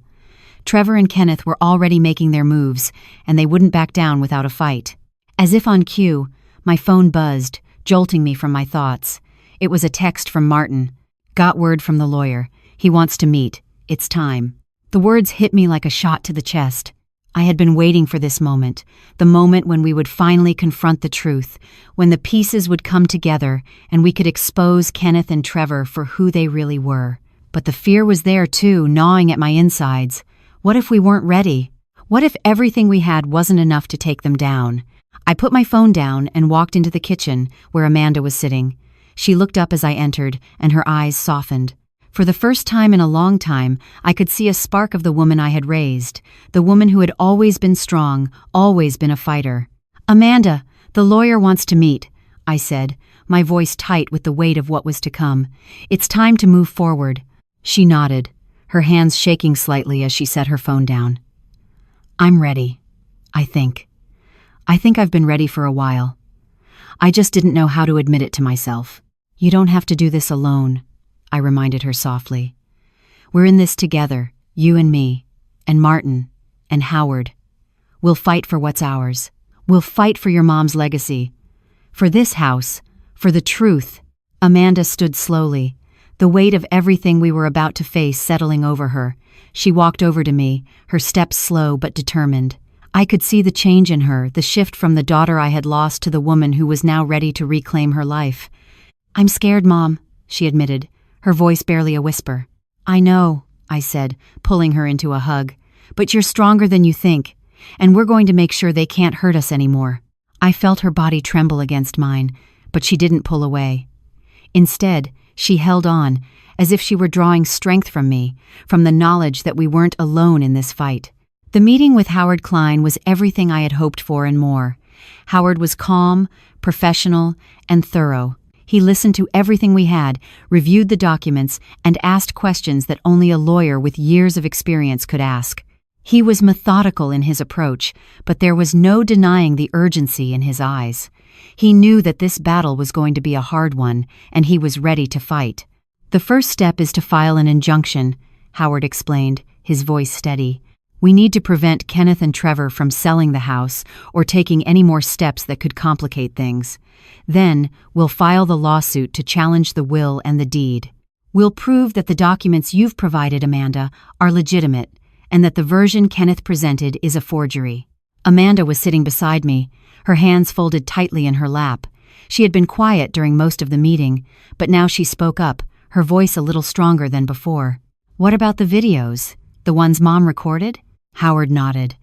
Trevor and Kenneth were already making their moves, and they wouldn't back down without a fight. As if on cue, my phone buzzed, jolting me from my thoughts. It was a text from Martin. Got word from the lawyer. He wants to meet. It's time. The words hit me like a shot to the chest. I had been waiting for this moment, the moment when we would finally confront the truth, when the pieces would come together and we could expose Kenneth and Trevor for who they really were. But the fear was there too, gnawing at my insides. What if we weren't ready? What if everything we had wasn't enough to take them down? I put my phone down and walked into the kitchen, where Amanda was sitting. She looked up as I entered, and her eyes softened. For the first time in a long time, I could see a spark of the woman I had raised, the woman who had always been strong, always been a fighter. "Amanda, the lawyer wants to meet," I said, my voice tight with the weight of what was to come. "It's time to move forward." She nodded, her hands shaking slightly as she set her phone down. "I'm ready, I think. I think I've been ready for a while. I just didn't know how to admit it to myself." "You don't have to do this alone," I reminded her softly. "We're in this together, you and me, and Martin, and Howard. We'll fight for what's ours. We'll fight for your mom's legacy. For this house, for the truth." Amanda stood slowly, the weight of everything we were about to face settling over her. She walked over to me, her steps slow but determined. I could see the change in her, the shift from the daughter I had lost to the woman who was now ready to reclaim her life. "I'm scared, Mom," she admitted, her voice barely a whisper. "I know," I said, pulling her into a hug, "but you're stronger than you think, and we're going to make sure they can't hurt us anymore." I felt her body tremble against mine, but she didn't pull away. Instead, she held on, as if she were drawing strength from me, from the knowledge that we weren't alone in this fight. The meeting with Howard Klein was everything I had hoped for and more. Howard was calm, professional, and thorough. He listened to everything we had, reviewed the documents, and asked questions that only a lawyer with years of experience could ask. He was methodical in his approach, but there was no denying the urgency in his eyes. He knew that this battle was going to be a hard one, and he was ready to fight. "The first step is to file an injunction," Howard explained, his voice steady. "We need to prevent Kenneth and Trevor from selling the house or taking any more steps that could complicate things. Then, we'll file the lawsuit to challenge the will and the deed. We'll prove that the documents you've provided, Amanda, are legitimate, and that the version Kenneth presented is a forgery." Amanda was sitting beside me, her hands folded tightly in her lap. She had been quiet during most of the meeting, but now she spoke up, her voice a little stronger than before. "What about the videos? The ones Mom recorded?" Howard nodded.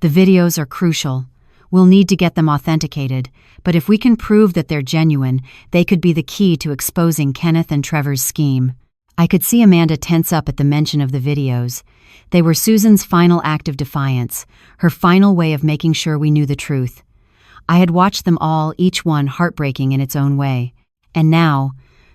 "The videos are crucial. We'll need to get them authenticated, but if we can prove that they're genuine, they could be the key to exposing Kenneth and Trevor's scheme." I could see Amanda tense up at the mention of the videos. They were Susan's final act of defiance, her final way of making sure we knew the truth. I had watched them all, each one heartbreaking in its own way. And now,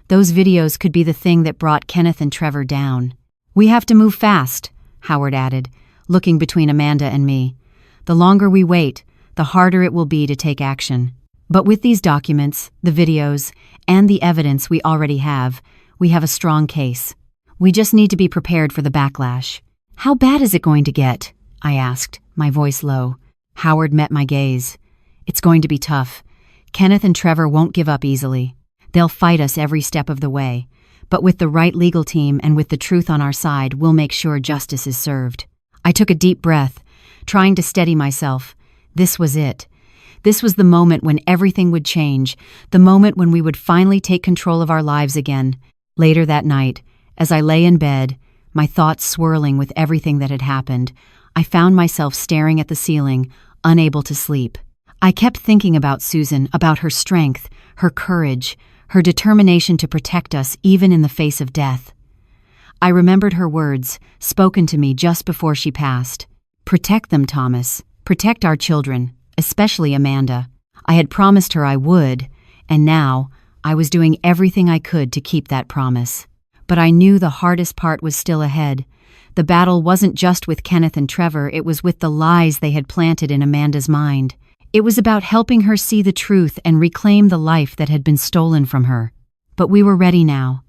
those videos could be the thing that brought Kenneth and Trevor down. "We have to move fast," Howard added, looking between Amanda and me. "The longer we wait, the harder it will be to take action. But with these documents, the videos, and the evidence we already have, we have a strong case. We just need to be prepared for the backlash." "How bad is it going to get?" I asked, my voice low. Howard met my gaze. "It's going to be tough. Kenneth and Trevor won't give up easily. They'll fight us every step of the way. But with the right legal team and with the truth on our side, we'll make sure justice is served." I took a deep breath, trying to steady myself. This was it. This was the moment when everything would change, the moment when we would finally take control of our lives again. Later that night, as I lay in bed, my thoughts swirling with everything that had happened, I found myself staring at the ceiling, unable to sleep. I kept thinking about Susan, about her strength, her courage, her determination to protect us even in the face of death. I remembered her words, spoken to me just before she passed. "Protect them, Thomas. Protect our children, especially Amanda." I had promised her I would, and now I was doing everything I could to keep that promise. But I knew the hardest part was still ahead. The battle wasn't just with Kenneth and Trevor, it was with the lies they had planted in Amanda's mind. It was about helping her see the truth and reclaim the life that had been stolen from her. But we were ready now,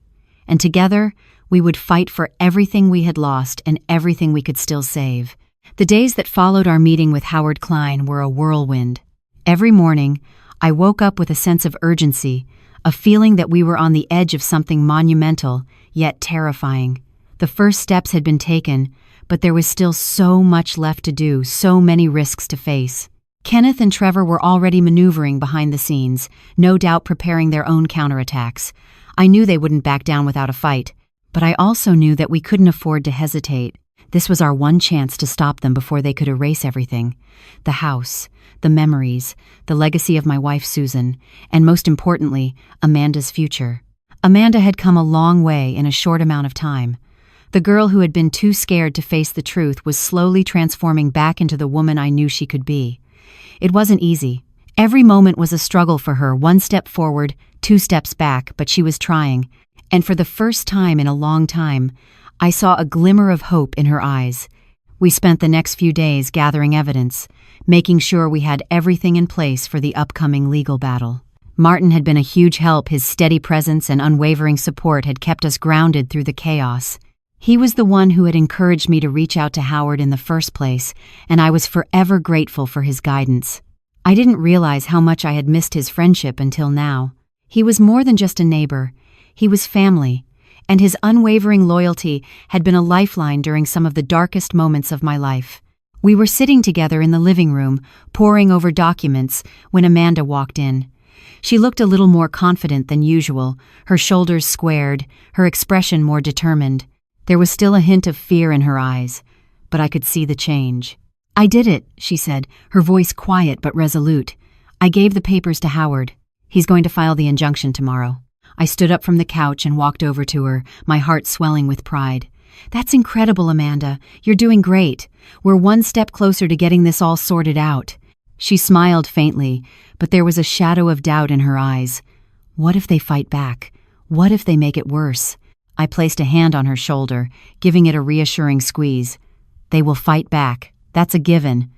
and together we would fight for everything we had lost and everything we could still save. The days that followed our meeting with Howard Klein were a whirlwind. Every morning, I woke up with a sense of urgency, a feeling that we were on the edge of something monumental, yet terrifying. The first steps had been taken, but there was still so much left to do, so many risks to face. Kenneth and Trevor were already maneuvering behind the scenes, no doubt preparing their own counterattacks. I knew they wouldn't back down without a fight, but I also knew that we couldn't afford to hesitate. This was our one chance to stop them before they could erase everything. The house, the memories, the legacy of my wife Susan, and most importantly, Amanda's future. Amanda had come a long way in a short amount of time. The girl who had been too scared to face the truth was slowly transforming back into the woman I knew she could be. It wasn't easy. Every moment was a struggle for her, 1 step forward, 2 steps back, but she was trying. And for the first time in a long time, I saw a glimmer of hope in her eyes. We spent the next few days gathering evidence, making sure we had everything in place for the upcoming legal battle. Martin had been a huge help. His steady presence and unwavering support had kept us grounded through the chaos. He was the one who had encouraged me to reach out to Howard in the first place, and I was forever grateful for his guidance. I didn't realize how much I had missed his friendship until now. He was more than just a neighbor. He was family, and his unwavering loyalty had been a lifeline during some of the darkest moments of my life. We were sitting together in the living room, poring over documents, when Amanda walked in. She looked a little more confident than usual, her shoulders squared, her expression more determined. There was still a hint of fear in her eyes, but I could see the change. "I did it," she said, her voice quiet but resolute. "I gave the papers to Howard. He's going to file the injunction tomorrow." I stood up from the couch and walked over to her, my heart swelling with pride. "That's incredible, Amanda. You're doing great. We're 1 step closer to getting this all sorted out." She smiled faintly, but there was a shadow of doubt in her eyes. What if they fight back? What if they make it worse? I placed a hand on her shoulder, giving it a reassuring squeeze. "They will fight back. That's a given.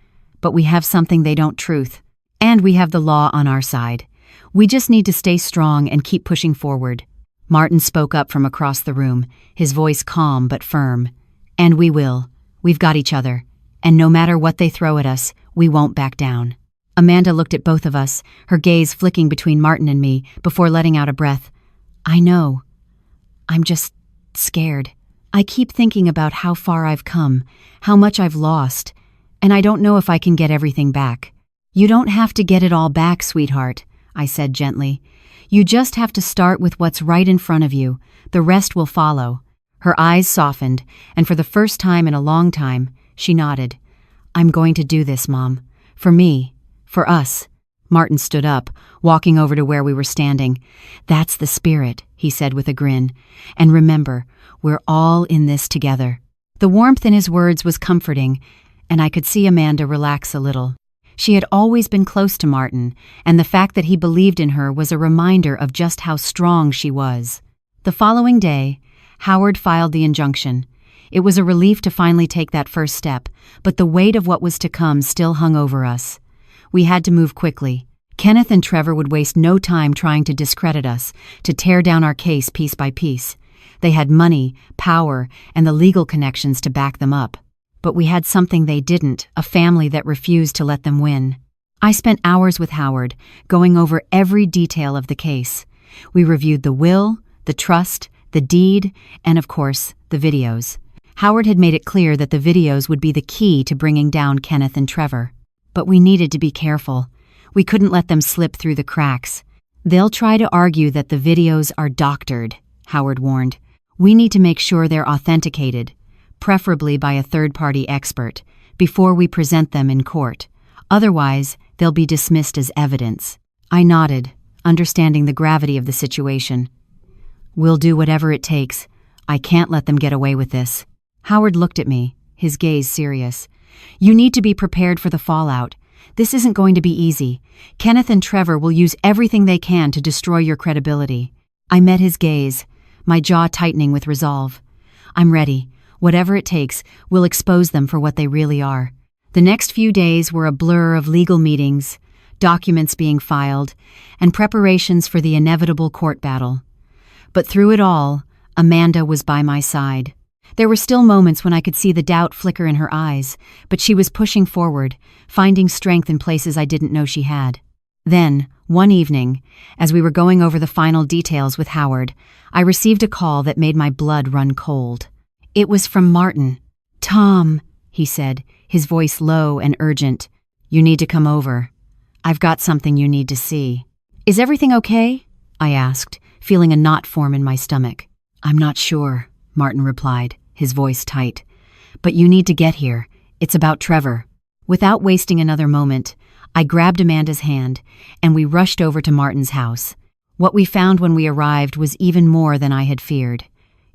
But we have something they don't, truth. And we have the law on our side. We just need to stay strong and keep pushing forward." Martin spoke up from across the room, his voice calm but firm. "And we will. We've got each other. And no matter what they throw at us, we won't back down." Amanda looked at both of us, her gaze flicking between Martin and me, before letting out a breath. "I know. I'm just scared. I keep thinking about how far I've come, how much I've lost, and I don't know if I can get everything back." "You don't have to get it all back, sweetheart," I said gently. "You just have to start with what's right in front of you. The rest will follow." Her eyes softened, and for the first time in a long time, she nodded. "I'm going to do this, Mom. For me. For us." Martin stood up, walking over to where we were standing. "That's the spirit," he said with a grin. "And remember, we're all in this together." The warmth in his words was comforting, and I could see Amanda relax a little. She had always been close to Martin, and the fact that he believed in her was a reminder of just how strong she was. The following day, Howard filed the injunction. It was a relief to finally take that first step, but the weight of what was to come still hung over us. We had to move quickly. Kenneth and Trevor would waste no time trying to discredit us, to tear down our case piece by piece. They had money, power, and the legal connections to back them up. But we had something they didn't, a family that refused to let them win. I spent hours with Howard, going over every detail of the case. We reviewed the will, the trust, the deed, and of course, the videos. Howard had made it clear that the videos would be the key to bringing down Kenneth and Trevor. But we needed to be careful. We couldn't let them slip through the cracks. They'll try to argue that the videos are doctored, Howard warned. We need to make sure they're authenticated, preferably by a third-party expert, before we present them in court. Otherwise, they'll be dismissed as evidence. I nodded, understanding the gravity of the situation. We'll do whatever it takes. I can't let them get away with this. Howard looked at me, his gaze serious. You need to be prepared for the fallout. This isn't going to be easy. Kenneth and Trevor will use everything they can to destroy your credibility. I met his gaze, my jaw tightening with resolve. I'm ready. Whatever it takes, we'll expose them for what they really are. The next few days were a blur of legal meetings, documents being filed, and preparations for the inevitable court battle. But through it all, Amanda was by my side. There were still moments when I could see the doubt flicker in her eyes, but she was pushing forward, finding strength in places I didn't know she had. Then, one evening, as we were going over the final details with Howard, I received a call that made my blood run cold. It was from Martin. "Tom," he said, his voice low and urgent. "You need to come over. I've got something you need to see." "Is everything okay?" I asked, feeling a knot form in my stomach. "I'm not sure," Martin replied, his voice tight. "But you need to get here. It's about Trevor." Without wasting another moment, I grabbed Amanda's hand, and we rushed over to Martin's house. What we found when we arrived was even more than I had feared.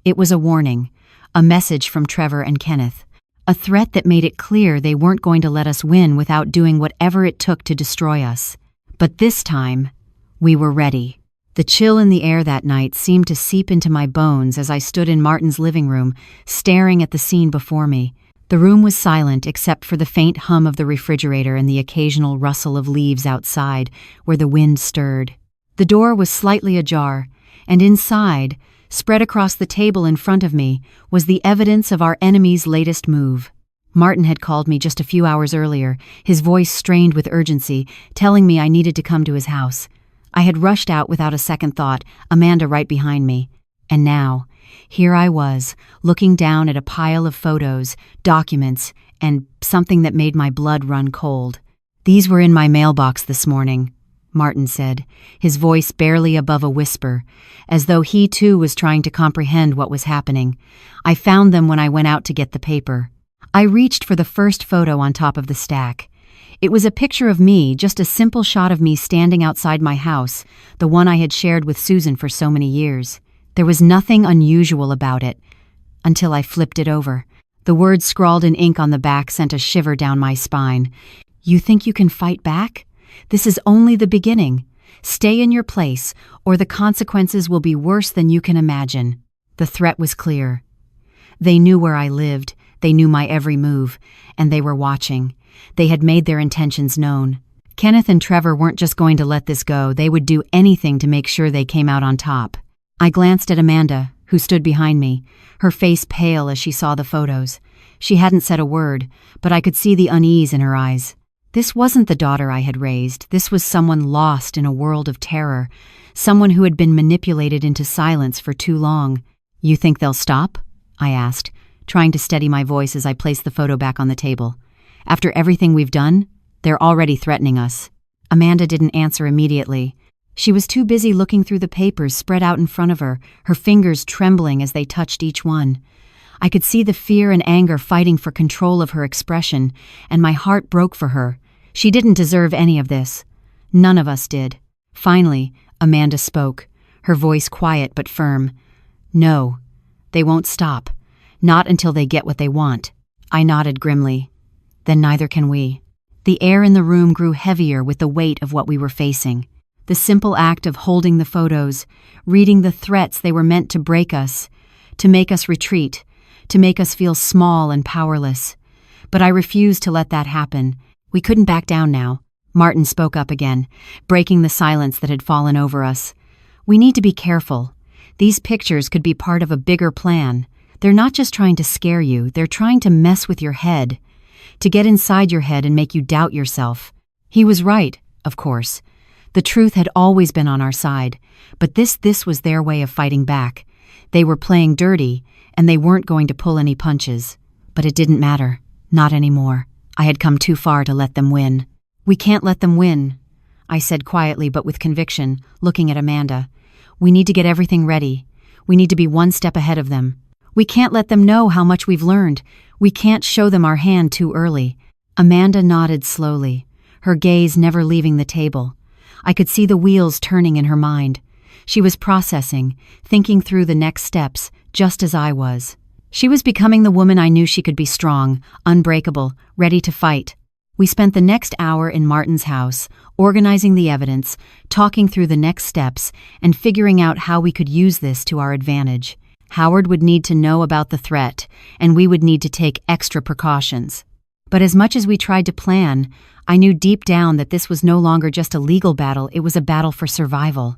It was a warning, a message from Trevor and Kenneth, a threat that made it clear they weren't going to let us win without doing whatever it took to destroy us. But this time, we were ready. The chill in the air that night seemed to seep into my bones as I stood in Martin's living room, staring at the scene before me. The room was silent except for the faint hum of the refrigerator and the occasional rustle of leaves outside where the wind stirred. The door was slightly ajar, and inside, spread across the table in front of me, was the evidence of our enemy's latest move. Martin had called me just a few hours earlier, his voice strained with urgency, telling me I needed to come to his house. I had rushed out without a second thought, Amanda right behind me. And now, here I was, looking down at a pile of photos, documents, and something that made my blood run cold. "These were in my mailbox this morning," Martin said, his voice barely above a whisper, as though he too was trying to comprehend what was happening. "I found them when I went out to get the paper." I reached for the first photo on top of the stack. It was a picture of me, just a simple shot of me standing outside my house, the one I had shared with Susan for so many years. There was nothing unusual about it, until I flipped it over. The words scrawled in ink on the back sent a shiver down my spine. "You think you can fight back? This is only the beginning. Stay in your place, or the consequences will be worse than you can imagine." The threat was clear. They knew where I lived, they knew my every move, and they were watching. They had made their intentions known. Kenneth and Trevor weren't just going to let this go, they would do anything to make sure they came out on top. I glanced at Amanda, who stood behind me, her face pale as she saw the photos. She hadn't said a word, but I could see the unease in her eyes. This wasn't the daughter I had raised, this was someone lost in a world of terror, someone who had been manipulated into silence for too long. "You think they'll stop?" I asked, trying to steady my voice as I placed the photo back on the table. "After everything we've done, they're already threatening us." Amanda didn't answer immediately. She was too busy looking through the papers spread out in front of her, her fingers trembling as they touched each one. I could see the fear and anger fighting for control of her expression, and my heart broke for her. She didn't deserve any of this. None of us did. Finally, Amanda spoke, her voice quiet but firm. "No, they won't stop. Not until they get what they want." I nodded grimly. "Then neither can we." The air in the room grew heavier with the weight of what we were facing. The simple act of holding the photos, reading the threats they were meant to break us, to make us retreat, to make us feel small and powerless. But I refused to let that happen. We couldn't back down now. Martin spoke up again, breaking the silence that had fallen over us. We need to be careful. These pictures could be part of a bigger plan. They're not just trying to scare you, they're trying to mess with your head, to get inside your head and make you doubt yourself. He was right, of course. The truth had always been on our side, but this was their way of fighting back. They were playing dirty, and they weren't going to pull any punches. But it didn't matter. Not anymore. I had come too far to let them win. We can't let them win, I said quietly but with conviction, looking at Amanda. We need to get everything ready. We need to be one step ahead of them. We can't let them know how much we've learned. We can't show them our hand too early. Amanda nodded slowly, her gaze never leaving the table. I could see the wheels turning in her mind. She was processing, thinking through the next steps, just as I was. She was becoming the woman I knew she could be: strong, unbreakable, ready to fight. We spent the next hour in Martin's house, organizing the evidence, talking through the next steps, and figuring out how we could use this to our advantage. Howard would need to know about the threat, and we would need to take extra precautions. But as much as we tried to plan, I knew deep down that this was no longer just a legal battle, it was a battle for survival.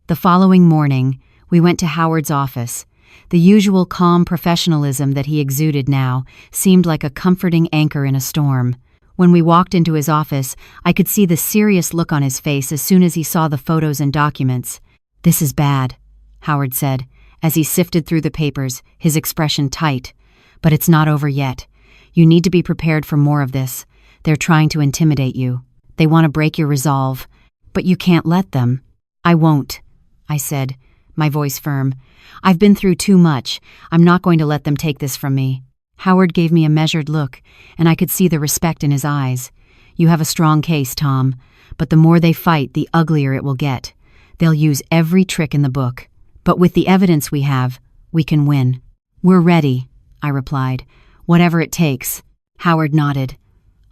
The following morning, we went to Howard's office. The usual calm professionalism that he exuded now seemed like a comforting anchor in a storm. When we walked into his office, I could see the serious look on his face as soon as he saw the photos and documents. "This is bad," Howard said, as he sifted through the papers, his expression tight. "But it's not over yet. You need to be prepared for more of this. They're trying to intimidate you. They want to break your resolve. But you can't let them." "I won't," I said, my voice firm. "I've been through too much. I'm not going to let them take this from me." Howard gave me a measured look, and I could see the respect in his eyes. "You have a strong case, Tom, but the more they fight, the uglier it will get. They'll use every trick in the book. But with the evidence we have, we can win." "We're ready," I replied. "Whatever it takes." Howard nodded.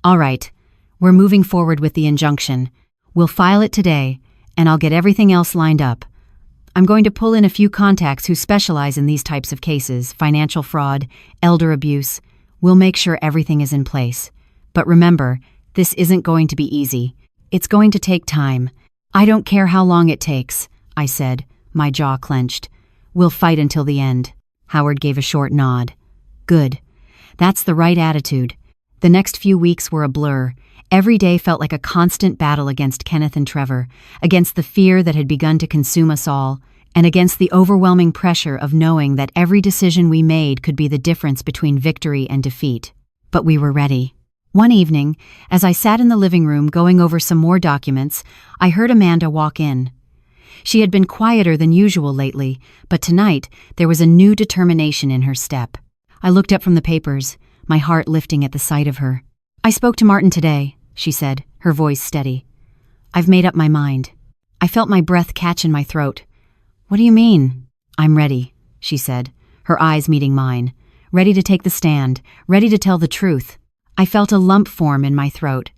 "All right, we're moving forward with the injunction. We'll file it today, and I'll get everything else lined up. I'm going to pull in a few contacts who specialize in these types of cases: financial fraud, elder abuse. We'll make sure everything is in place. But remember, this isn't going to be easy. It's going to take time. I don't care how long it takes," I said, my jaw clenched. "We'll fight until the end." Howard gave a short nod. "Good. That's the right attitude." The next few weeks were a blur. Every day felt like a constant battle against Kenneth and Trevor, against the fear that had begun to consume us all, and against the overwhelming pressure of knowing that every decision we made could be the difference between victory and defeat. But we were ready. One evening, as I sat in the living room going over some more documents, I heard Amanda walk in. She had been quieter than usual lately, but tonight there was a new determination in her step. I looked up from the papers, my heart lifting at the sight of her. "I spoke to Martin today," she said, her voice steady. "I've made up my mind." I felt my breath catch in my throat. "What do you mean?" "I'm ready," she said, her eyes meeting mine. "Ready to take the stand, ready to tell the truth." I felt a lump form in my throat.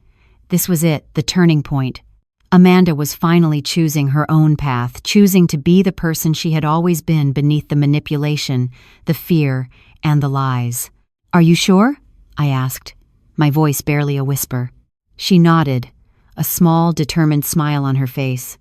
This was it, the turning point. Amanda was finally choosing her own path, choosing to be the person she had always been beneath the manipulation, the fear, and the lies. "Are you sure?" I asked, my voice barely a whisper. She nodded, a small, determined smile on her face.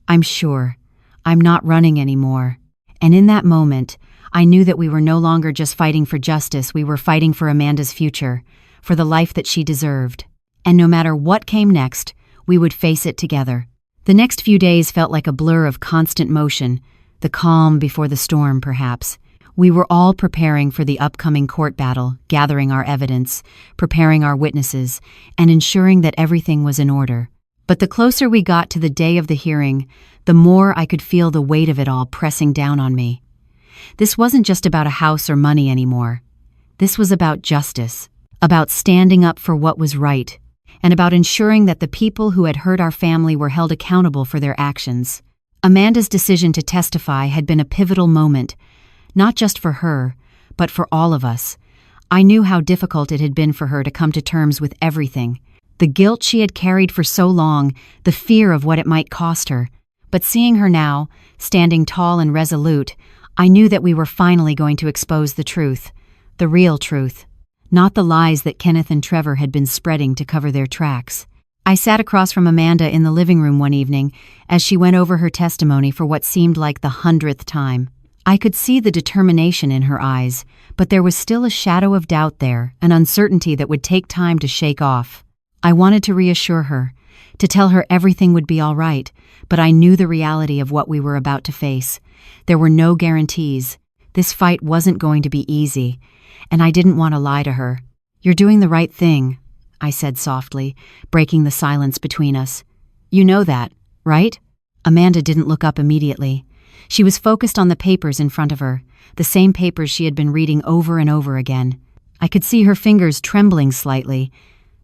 "I'm sure. I'm not running anymore." And in that moment, I knew that we were no longer just fighting for justice, we were fighting for Amanda's future, for the life that she deserved. And no matter what came next, we would face it together. The next few days felt like a blur of constant motion, the calm before the storm, perhaps. We were all preparing for the upcoming court battle, gathering our evidence, preparing our witnesses, and ensuring that everything was in order. But the closer we got to the day of the hearing, the more I could feel the weight of it all pressing down on me. This wasn't just about a house or money anymore. This was about justice, about standing up for what was right, and about ensuring that the people who had hurt our family were held accountable for their actions. Amanda's decision to testify had been a pivotal moment, not just for her, but for all of us. I knew how difficult it had been for her to come to terms with everything: The guilt she had carried for so long, the fear of what it might cost her. But seeing her now, standing tall and resolute, I knew that we were finally going to expose the truth. The real truth. Not the lies that Kenneth and Trevor had been spreading to cover their tracks. I sat across from Amanda in the living room one evening as she went over her testimony for what seemed like the 100th time. I could see the determination in her eyes, but there was still a shadow of doubt there, an uncertainty that would take time to shake off. I wanted to reassure her, to tell her everything would be all right, but I knew the reality of what we were about to face. There were no guarantees. This fight wasn't going to be easy, and I didn't want to lie to her. "You're doing the right thing," I said softly, breaking the silence between us. "You know that, right?" Amanda didn't look up immediately. She was focused on the papers in front of her, the same papers she had been reading over and over again. I could see her fingers trembling slightly,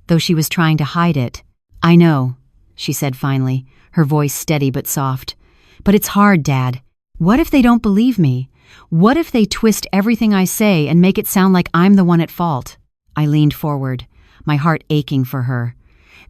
though she was trying to hide it. "I know," she said finally, her voice steady but soft. "But it's hard, Dad. What if they don't believe me? What if they twist everything I say and make it sound like I'm the one at fault?" I leaned forward, my heart aching for her.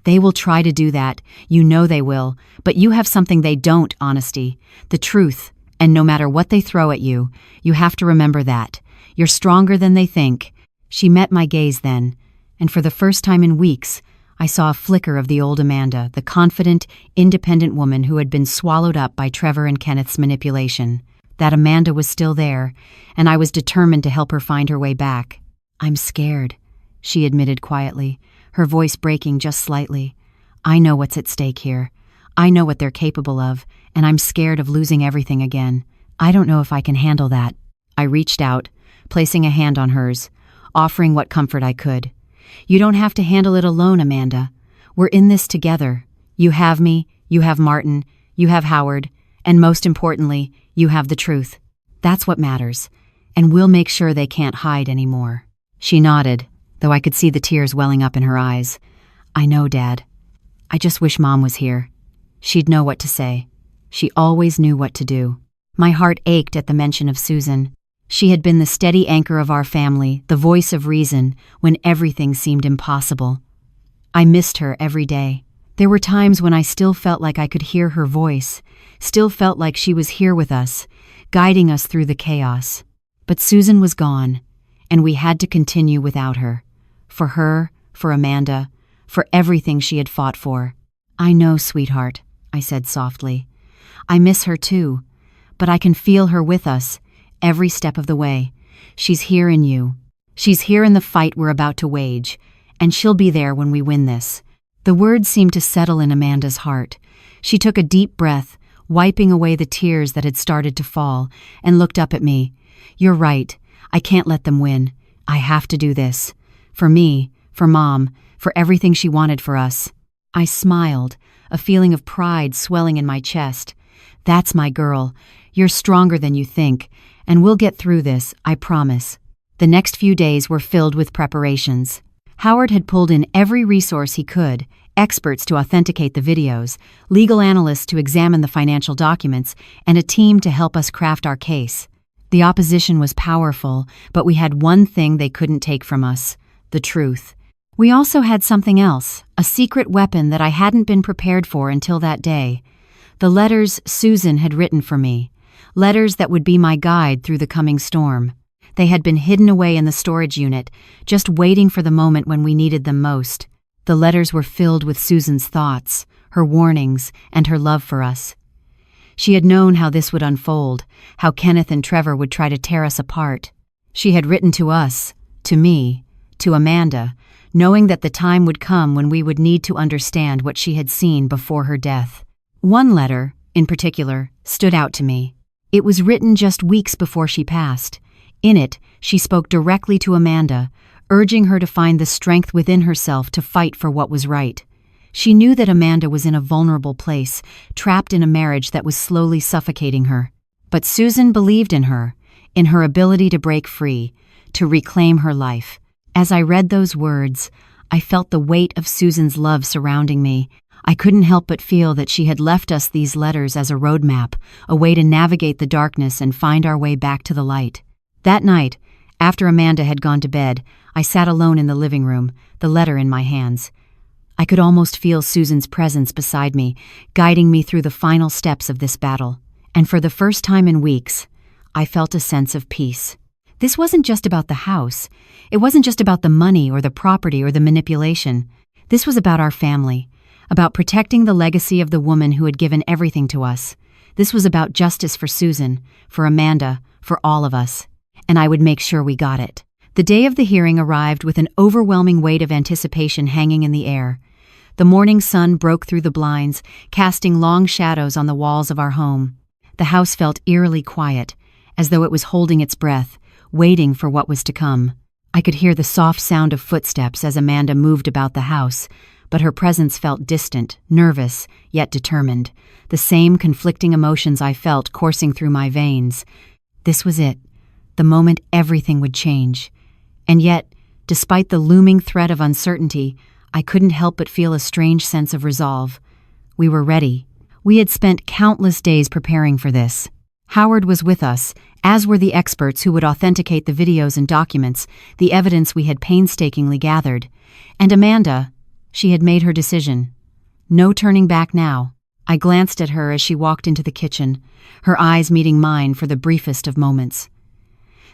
"They will try to do that. You know they will. But you have something they don't, honesty. The truth. And no matter what they throw at you, you have to remember that. You're stronger than they think." She met my gaze then, and for the first time in weeks, I saw a flicker of the old Amanda, the confident, independent woman who had been swallowed up by Trevor and Kenneth's manipulation. That Amanda was still there, and I was determined to help her find her way back. "I'm scared," she admitted quietly, her voice breaking just slightly. "I know what's at stake here. I know what they're capable of, and I'm scared of losing everything again. I don't know if I can handle that." I reached out, placing a hand on hers, offering what comfort I could. "You don't have to handle it alone, Amanda. We're in this together. You have me, you have Martin, you have Howard, and most importantly, you have the truth. That's what matters, and we'll make sure they can't hide anymore." She nodded, though I could see the tears welling up in her eyes. "I know, Dad. I just wish Mom was here. She'd know what to say. She always knew what to do." My heart ached at the mention of Susan. She had been the steady anchor of our family, the voice of reason, when everything seemed impossible. I missed her every day. There were times when I still felt like I could hear her voice, still felt like she was here with us, guiding us through the chaos. But Susan was gone, and we had to continue without her. For her, for Amanda, for everything she had fought for. "I know, sweetheart," I said softly. "I miss her too, but I can feel her with us, every step of the way. She's here in you. She's here in the fight we're about to wage, and she'll be there when we win this." The words seemed to settle in Amanda's heart. She took a deep breath, wiping away the tears that had started to fall, and looked up at me. "You're right. I can't let them win. I have to do this. For me, for Mom, for everything she wanted for us." I smiled, a feeling of pride swelling in my chest. "That's my girl. You're stronger than you think, and we'll get through this, I promise." The next few days were filled with preparations. Howard had pulled in every resource he could, experts to authenticate the videos, legal analysts to examine the financial documents, and a team to help us craft our case. The opposition was powerful, but we had one thing they couldn't take from us: the truth. We also had something else, a secret weapon that I hadn't been prepared for until that day. The letters Susan had written for me. Letters that would be my guide through the coming storm. They had been hidden away in the storage unit, just waiting for the moment when we needed them most. The letters were filled with Susan's thoughts, her warnings, and her love for us. She had known how this would unfold, how Kenneth and Trevor would try to tear us apart. She had written to us, to me, to Amanda, knowing that the time would come when we would need to understand what she had seen before her death. One letter, in particular, stood out to me. It was written just weeks before she passed. In it, she spoke directly to Amanda, urging her to find the strength within herself to fight for what was right. She knew that Amanda was in a vulnerable place, trapped in a marriage that was slowly suffocating her. But Susan believed in her ability to break free, to reclaim her life. As I read those words, I felt the weight of Susan's love surrounding me. I couldn't help but feel that she had left us these letters as a roadmap, a way to navigate the darkness and find our way back to the light. That night, after Amanda had gone to bed, I sat alone in the living room, the letter in my hands. I could almost feel Susan's presence beside me, guiding me through the final steps of this battle. And for the first time in weeks, I felt a sense of peace. This wasn't just about the house. It wasn't just about the money or the property or the manipulation. This was about our family, about protecting the legacy of the woman who had given everything to us. This was about justice for Susan, for Amanda, for all of us. And I would make sure we got it. The day of the hearing arrived with an overwhelming weight of anticipation hanging in the air. The morning sun broke through the blinds, casting long shadows on the walls of our home. The house felt eerily quiet, as though it was holding its breath, waiting for what was to come. I could hear the soft sound of footsteps as Amanda moved about the house, but her presence felt distant, nervous, yet determined. The same conflicting emotions I felt coursing through my veins. This was it, the moment everything would change. And yet, despite the looming threat of uncertainty, I couldn't help but feel a strange sense of resolve. We were ready. We had spent countless days preparing for this. Howard was with us, as were the experts who would authenticate the videos and documents, the evidence we had painstakingly gathered. And Amanda, she had made her decision. No turning back now. I glanced at her as she walked into the kitchen, her eyes meeting mine for the briefest of moments.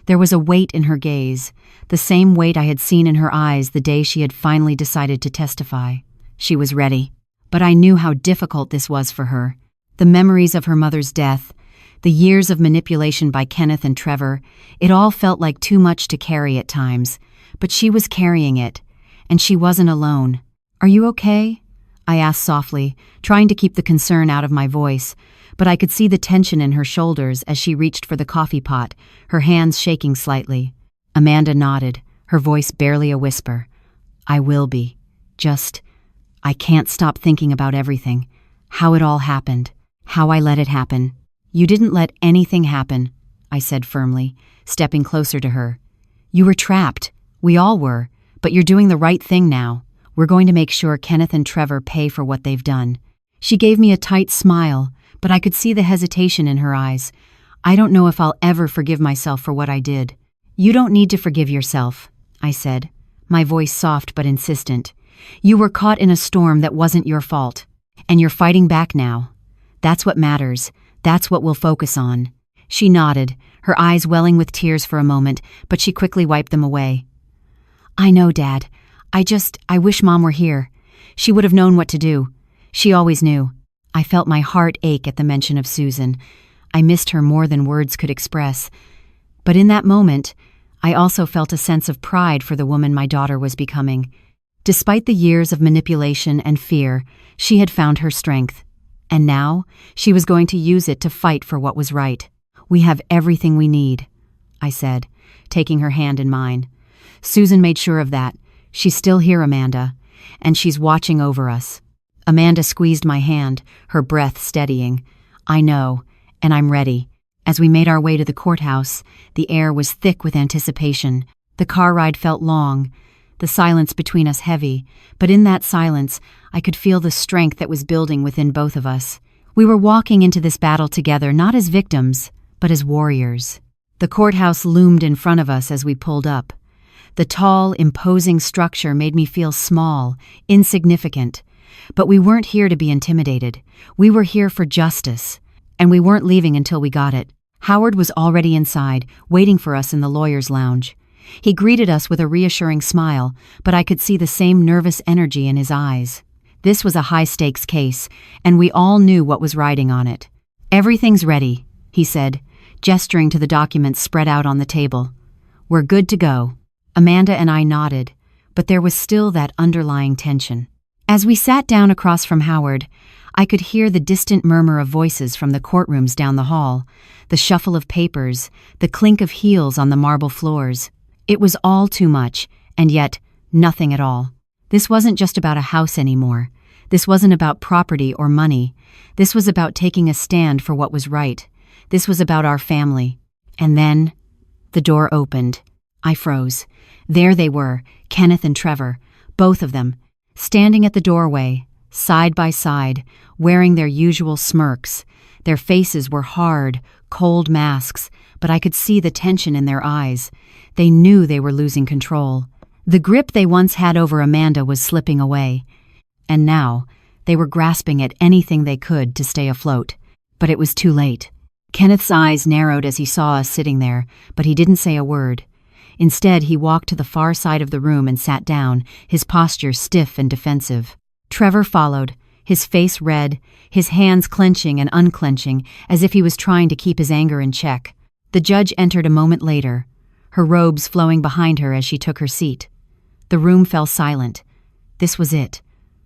There was a weight in her gaze, the same weight I had seen in her eyes the day she had finally decided to testify. She was ready. But I knew how difficult this was for her. The memories of her mother's death, the years of manipulation by Kenneth and Trevor, it all felt like too much to carry at times. But she was carrying it, and she wasn't alone. "Are you okay?" I asked softly, trying to keep the concern out of my voice, but I could see the tension in her shoulders as she reached for the coffee pot, her hands shaking slightly. Amanda nodded, her voice barely a whisper. "I will be. I can't stop thinking about everything. How it all happened. How I let it happen." "You didn't let anything happen," I said firmly, stepping closer to her. "You were trapped. We all were. But you're doing the right thing now. We're going to make sure Kenneth and Trevor pay for what they've done." She gave me a tight smile, but I could see the hesitation in her eyes. "I don't know if I'll ever forgive myself for what I did." "You don't need to forgive yourself," I said, my voice soft but insistent. "You were caught in a storm that wasn't your fault, and you're fighting back now. That's what matters. That's what we'll focus on." She nodded, her eyes welling with tears for a moment, but she quickly wiped them away. "I know, Dad. I wish Mom were here. She would have known what to do. She always knew." I felt my heart ache at the mention of Susan. I missed her more than words could express. But in that moment, I also felt a sense of pride for the woman my daughter was becoming. Despite the years of manipulation and fear, she had found her strength. And now, she was going to use it to fight for what was right. "We have everything we need," I said, taking her hand in mine. "Susan made sure of that. She's still here, Amanda, and she's watching over us." Amanda squeezed my hand, her breath steadying. "I know, and I'm ready." As we made our way to the courthouse, the air was thick with anticipation. The car ride felt long, the silence between us heavy, but in that silence, I could feel the strength that was building within both of us. We were walking into this battle together not as victims, but as warriors. The courthouse loomed in front of us as we pulled up. The tall, imposing structure made me feel small, insignificant. But we weren't here to be intimidated. We were here for justice, and we weren't leaving until we got it. Howard was already inside, waiting for us in the lawyer's lounge. He greeted us with a reassuring smile, but I could see the same nervous energy in his eyes. This was a high-stakes case, and we all knew what was riding on it. "Everything's ready," he said, gesturing to the documents spread out on the table. "We're good to go." Amanda and I nodded, but there was still that underlying tension. As we sat down across from Howard, I could hear the distant murmur of voices from the courtrooms down the hall, the shuffle of papers, the clink of heels on the marble floors. It was all too much, and yet nothing at all. This wasn't just about a house anymore. This wasn't about property or money. This was about taking a stand for what was right. This was about our family. And then, the door opened. I froze. There they were, Kenneth and Trevor, both of them, standing at the doorway, side by side, wearing their usual smirks. Their faces were hard, cold masks, but I could see the tension in their eyes. They knew they were losing control. The grip they once had over Amanda was slipping away. And now, they were grasping at anything they could to stay afloat. But it was too late. Kenneth's eyes narrowed as he saw us sitting there, but he didn't say a word. Instead, he walked to the far side of the room and sat down, his posture stiff and defensive. Trevor followed, his face red, his hands clenching and unclenching as if he was trying to keep his anger in check. The judge entered a moment later, her robes flowing behind her as she took her seat. The room fell silent. This was it.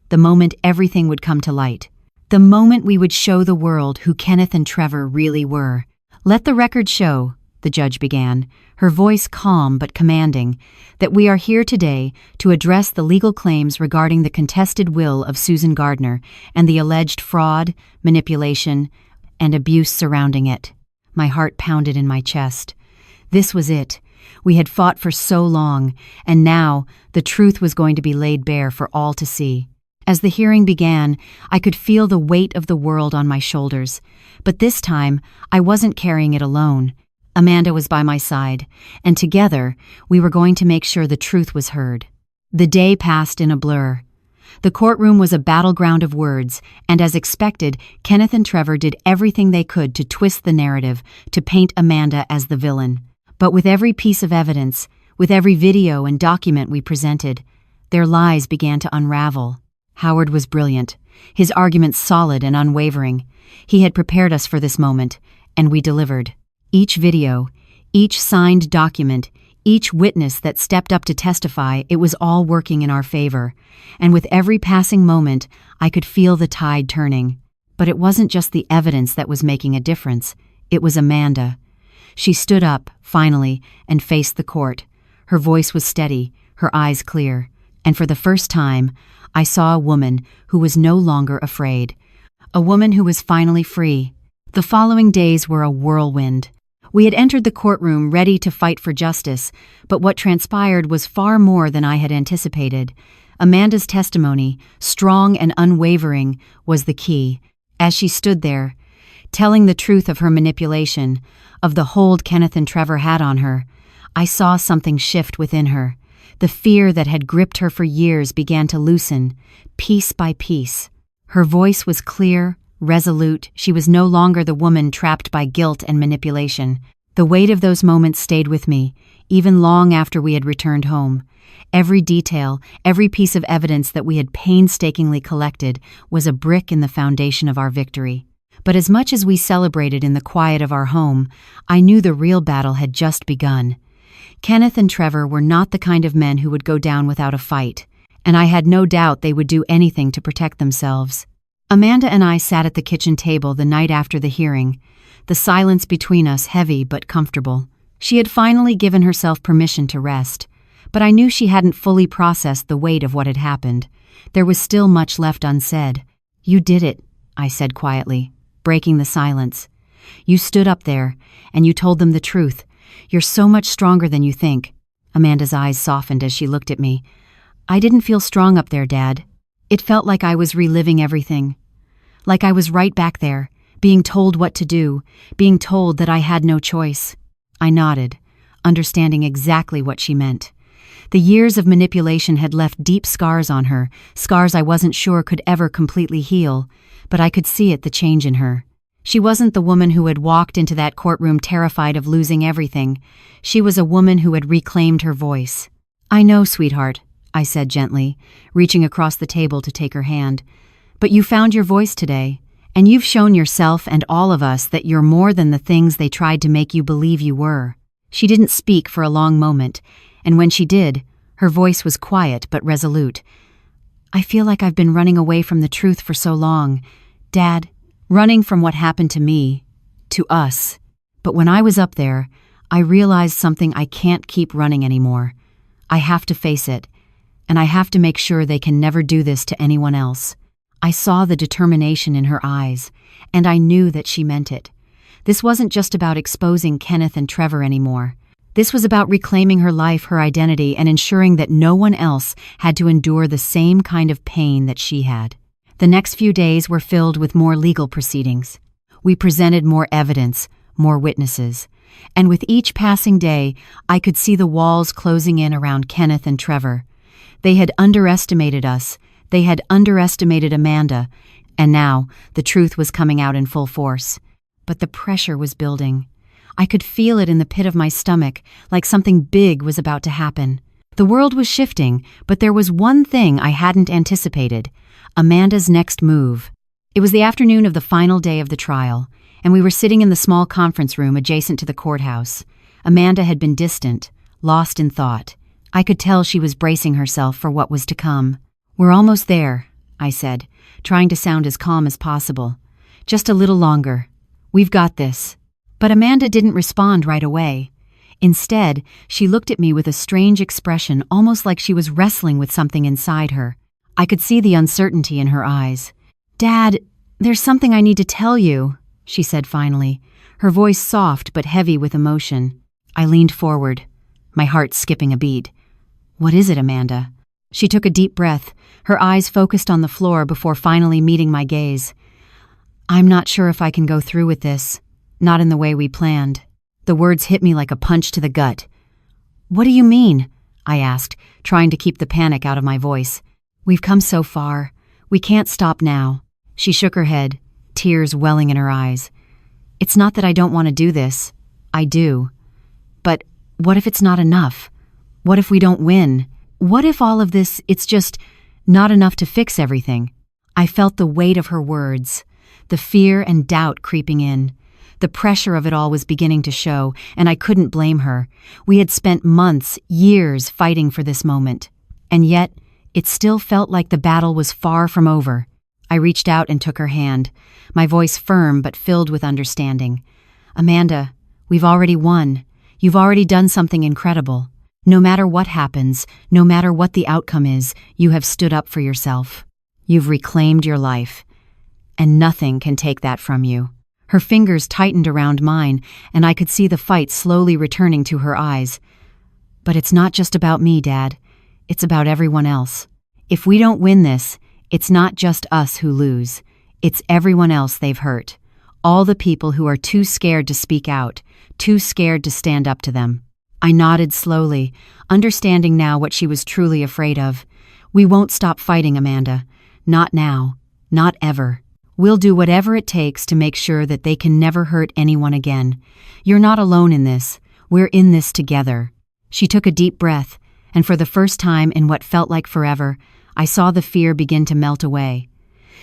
The moment everything would come to light. The moment we would show the world who Kenneth and Trevor really were. "Let the record show," the judge began, her voice calm but commanding, "that we are here today to address the legal claims regarding the contested will of Susan Gardner and the alleged fraud, manipulation, and abuse surrounding it." My heart pounded in my chest. This was it. We had fought for so long, and now the truth was going to be laid bare for all to see. As the hearing began, I could feel the weight of the world on my shoulders. But this time, I wasn't carrying it alone. Amanda was by my side, and together, we were going to make sure the truth was heard. The day passed in a blur. The courtroom was a battleground of words, and as expected, Kenneth and Trevor did everything they could to twist the narrative, to paint Amanda as the villain. But with every piece of evidence, with every video and document we presented, their lies began to unravel. Howard was brilliant, his arguments solid and unwavering. He had prepared us for this moment, and we delivered. Each video, each signed document, each witness that stepped up to testify, it was all working in our favor. And with every passing moment, I could feel the tide turning. But it wasn't just the evidence that was making a difference. It was Amanda. She stood up, finally, and faced the court. Her voice was steady, her eyes clear. And for the first time, I saw a woman who was no longer afraid. A woman who was finally free. The following days were a whirlwind. We had entered the courtroom ready to fight for justice, but what transpired was far more than I had anticipated. Amanda's testimony, strong and unwavering, was the key. As she stood there, telling the truth of her manipulation, of the hold Kenneth and Trevor had on her, I saw something shift within her. The fear that had gripped her for years began to loosen, piece by piece. Her voice was clear, resolute. She was no longer the woman trapped by guilt and manipulation. The weight of those moments stayed with me, even long after we had returned home. Every detail, every piece of evidence that we had painstakingly collected was a brick in the foundation of our victory. But as much as we celebrated in the quiet of our home, I knew the real battle had just begun. Kenneth and Trevor were not the kind of men who would go down without a fight, and I had no doubt they would do anything to protect themselves. Amanda and I sat at the kitchen table the night after the hearing, the silence between us heavy but comfortable. She had finally given herself permission to rest, but I knew she hadn't fully processed the weight of what had happened. There was still much left unsaid. "You did it," I said quietly, breaking the silence. "You stood up there, and you told them the truth. You're so much stronger than you think." Amanda's eyes softened as she looked at me. "I didn't feel strong up there, Dad. It felt like I was reliving everything. Like I was right back there, being told what to do, being told that I had no choice." I nodded, understanding exactly what she meant. The years of manipulation had left deep scars on her, scars I wasn't sure could ever completely heal, but I could see the change in her. She wasn't the woman who had walked into that courtroom terrified of losing everything. She was a woman who had reclaimed her voice. "I know, sweetheart," I said gently, reaching across the table to take her hand. "But you found your voice today, and you've shown yourself and all of us that you're more than the things they tried to make you believe you were." She didn't speak for a long moment, and when she did, her voice was quiet but resolute. "I feel like I've been running away from the truth for so long, Dad, running from what happened to me, to us. But when I was up there, I realized something. I can't keep running anymore. I have to face it, and I have to make sure they can never do this to anyone else." I saw the determination in her eyes, and I knew that she meant it. This wasn't just about exposing Kenneth and Trevor anymore. This was about reclaiming her life, her identity, and ensuring that no one else had to endure the same kind of pain that she had. The next few days were filled with more legal proceedings. We presented more evidence, more witnesses, and with each passing day, I could see the walls closing in around Kenneth and Trevor. They had underestimated us, They had underestimated Amanda, and now the truth was coming out in full force. But the pressure was building. I could feel it in the pit of my stomach, like something big was about to happen. The world was shifting, but there was one thing I hadn't anticipated: Amanda's next move. It was the afternoon of the final day of the trial, and we were sitting in the small conference room adjacent to the courthouse. Amanda had been distant, lost in thought. I could tell she was bracing herself for what was to come. "We're almost there," I said, trying to sound as calm as possible. "Just a little longer. We've got this." But Amanda didn't respond right away. Instead, she looked at me with a strange expression, almost like she was wrestling with something inside her. I could see the uncertainty in her eyes. "Dad, there's something I need to tell you," she said finally, her voice soft but heavy with emotion. I leaned forward, my heart skipping a beat. "What is it, Amanda?" She took a deep breath, her eyes focused on the floor before finally meeting my gaze. "I'm not sure if I can go through with this. Not in the way we planned." The words hit me like a punch to the gut. "What do you mean?" I asked, trying to keep the panic out of my voice. "We've come so far. We can't stop now." She shook her head, tears welling in her eyes. "It's not that I don't want to do this. I do. But what if it's not enough? What if we don't win? What if all of this, it's just not enough to fix everything?" I felt the weight of her words, the fear and doubt creeping in. The pressure of it all was beginning to show, and I couldn't blame her. We had spent months, years fighting for this moment. And yet, it still felt like the battle was far from over. I reached out and took her hand, my voice firm but filled with understanding. "Amanda, we've already won. You've already done something incredible. No matter what happens, no matter what the outcome is, you have stood up for yourself. You've reclaimed your life. And nothing can take that from you." Her fingers tightened around mine, and I could see the fight slowly returning to her eyes. "But it's not just about me, Dad. It's about everyone else. If we don't win this, it's not just us who lose. It's everyone else they've hurt. All the people who are too scared to speak out, too scared to stand up to them." I nodded slowly, understanding now what she was truly afraid of. "We won't stop fighting, Amanda. Not now. Not ever. We'll do whatever it takes to make sure that they can never hurt anyone again. You're not alone in this. We're in this together." She took a deep breath, and for the first time in what felt like forever, I saw the fear begin to melt away.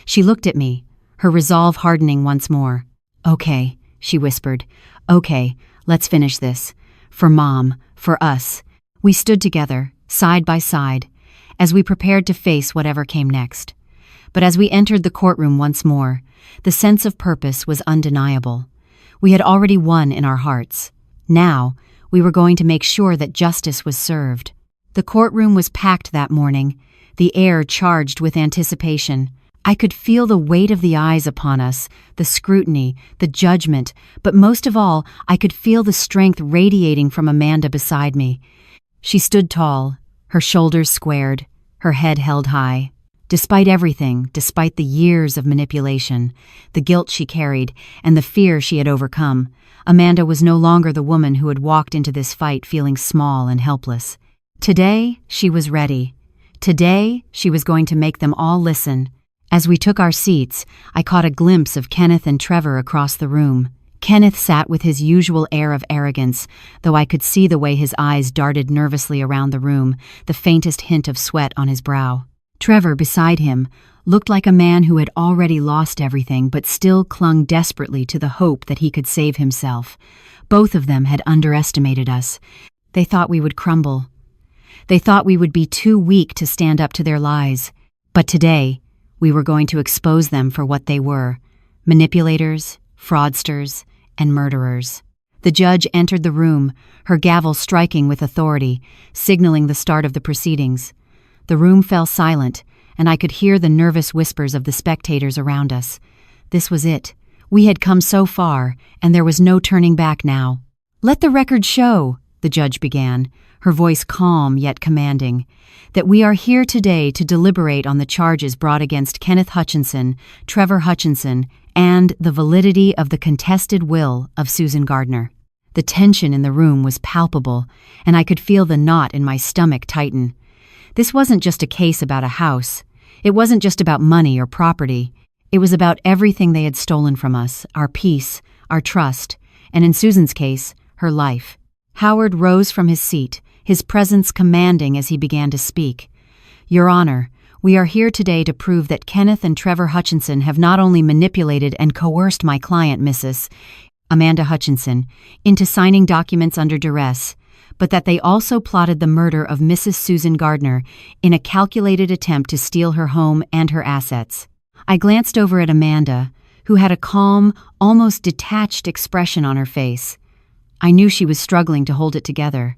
She looked at me, her resolve hardening once more. "Okay," she whispered. "Okay, let's finish this. For Mom, for us." We stood together, side by side, as we prepared to face whatever came next. But as we entered the courtroom once more, the sense of purpose was undeniable. We had already won in our hearts. Now, we were going to make sure that justice was served. The courtroom was packed that morning, the air charged with anticipation. I could feel the weight of the eyes upon us, the scrutiny, the judgment, but most of all, I could feel the strength radiating from Amanda beside me. She stood tall, her shoulders squared, her head held high. Despite everything, despite the years of manipulation, the guilt she carried, and the fear she had overcome, Amanda was no longer the woman who had walked into this fight feeling small and helpless. Today, she was ready. Today, she was going to make them all listen. As we took our seats, I caught a glimpse of Kenneth and Trevor across the room. Kenneth sat with his usual air of arrogance, though I could see the way his eyes darted nervously around the room, the faintest hint of sweat on his brow. Trevor, beside him, looked like a man who had already lost everything but still clung desperately to the hope that he could save himself. Both of them had underestimated us. They thought we would crumble. They thought we would be too weak to stand up to their lies. But today, we were going to expose them for what they were: manipulators, fraudsters, and murderers. The judge entered the room, her gavel striking with authority, signaling the start of the proceedings. The room fell silent, and I could hear the nervous whispers of the spectators around us. This was it. We had come so far, and there was no turning back now. "Let the record show," the judge began, her voice calm yet commanding, "that we are here today to deliberate on the charges brought against Kenneth Hutchinson, Trevor Hutchinson, and the validity of the contested will of Susan Gardner." The tension in the room was palpable, and I could feel the knot in my stomach tighten. This wasn't just a case about a house. It wasn't just about money or property. It was about everything they had stolen from us, our peace, our trust, and in Susan's case, her life. Howard rose from his seat, his presence commanding as he began to speak. Your Honor, we are here today to prove that Kenneth and Trevor Hutchinson have not only manipulated and coerced my client, Mrs. Amanda Hutchinson, into signing documents under duress, but that they also plotted the murder of Mrs. Susan Gardner in a calculated attempt to steal her home and her assets. I glanced over at Amanda, who had a calm, almost detached expression on her face. I knew she was struggling to hold it together.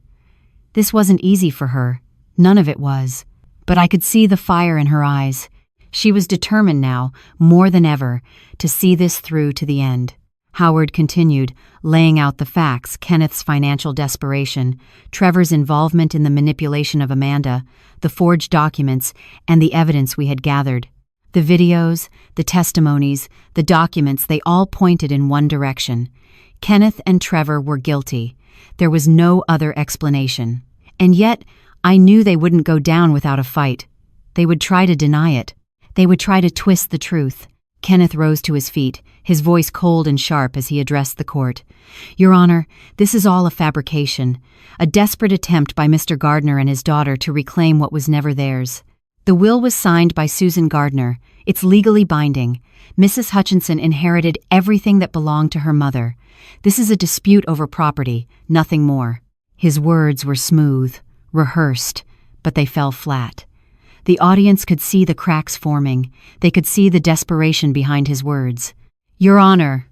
This wasn't easy for her. None of it was. But I could see the fire in her eyes. She was determined now, more than ever, to see this through to the end. Howard continued, laying out the facts: Kenneth's financial desperation, Trevor's involvement in the manipulation of Amanda, the forged documents, and the evidence we had gathered. The videos, the testimonies, the documents, they all pointed in one direction. Kenneth and Trevor were guilty. There was no other explanation. And yet, I knew they wouldn't go down without a fight. They would try to deny it. They would try to twist the truth. Kenneth rose to his feet, his voice cold and sharp as he addressed the court. Your Honor, this is all a fabrication, a desperate attempt by Mr. Gardner and his daughter to reclaim what was never theirs. The will was signed by Susan Gardner. It's legally binding. Mrs. Hutchinson inherited everything that belonged to her mother. This is a dispute over property, nothing more. His words were smooth, rehearsed, but they fell flat. The audience could see the cracks forming. They could see the desperation behind his words. Your Honor,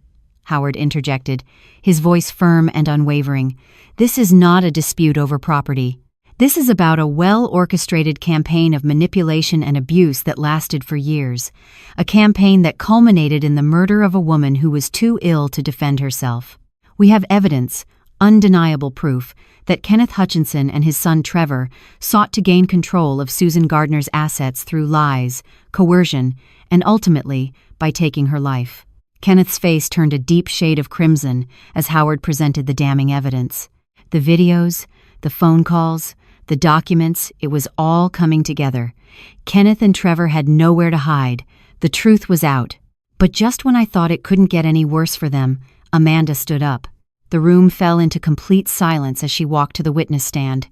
Howard interjected, his voice firm and unwavering, this is not a dispute over property. This is about a well-orchestrated campaign of manipulation and abuse that lasted for years, a campaign that culminated in the murder of a woman who was too ill to defend herself. We have evidence, undeniable proof, that Kenneth Hutchinson and his son Trevor sought to gain control of Susan Gardner's assets through lies, coercion, and ultimately by taking her life. Kenneth's face turned a deep shade of crimson as Howard presented the damning evidence. The videos, the phone calls, the documents, it was all coming together. Kenneth and Trevor had nowhere to hide. The truth was out. But just when I thought it couldn't get any worse for them, Amanda stood up. The room fell into complete silence as she walked to the witness stand.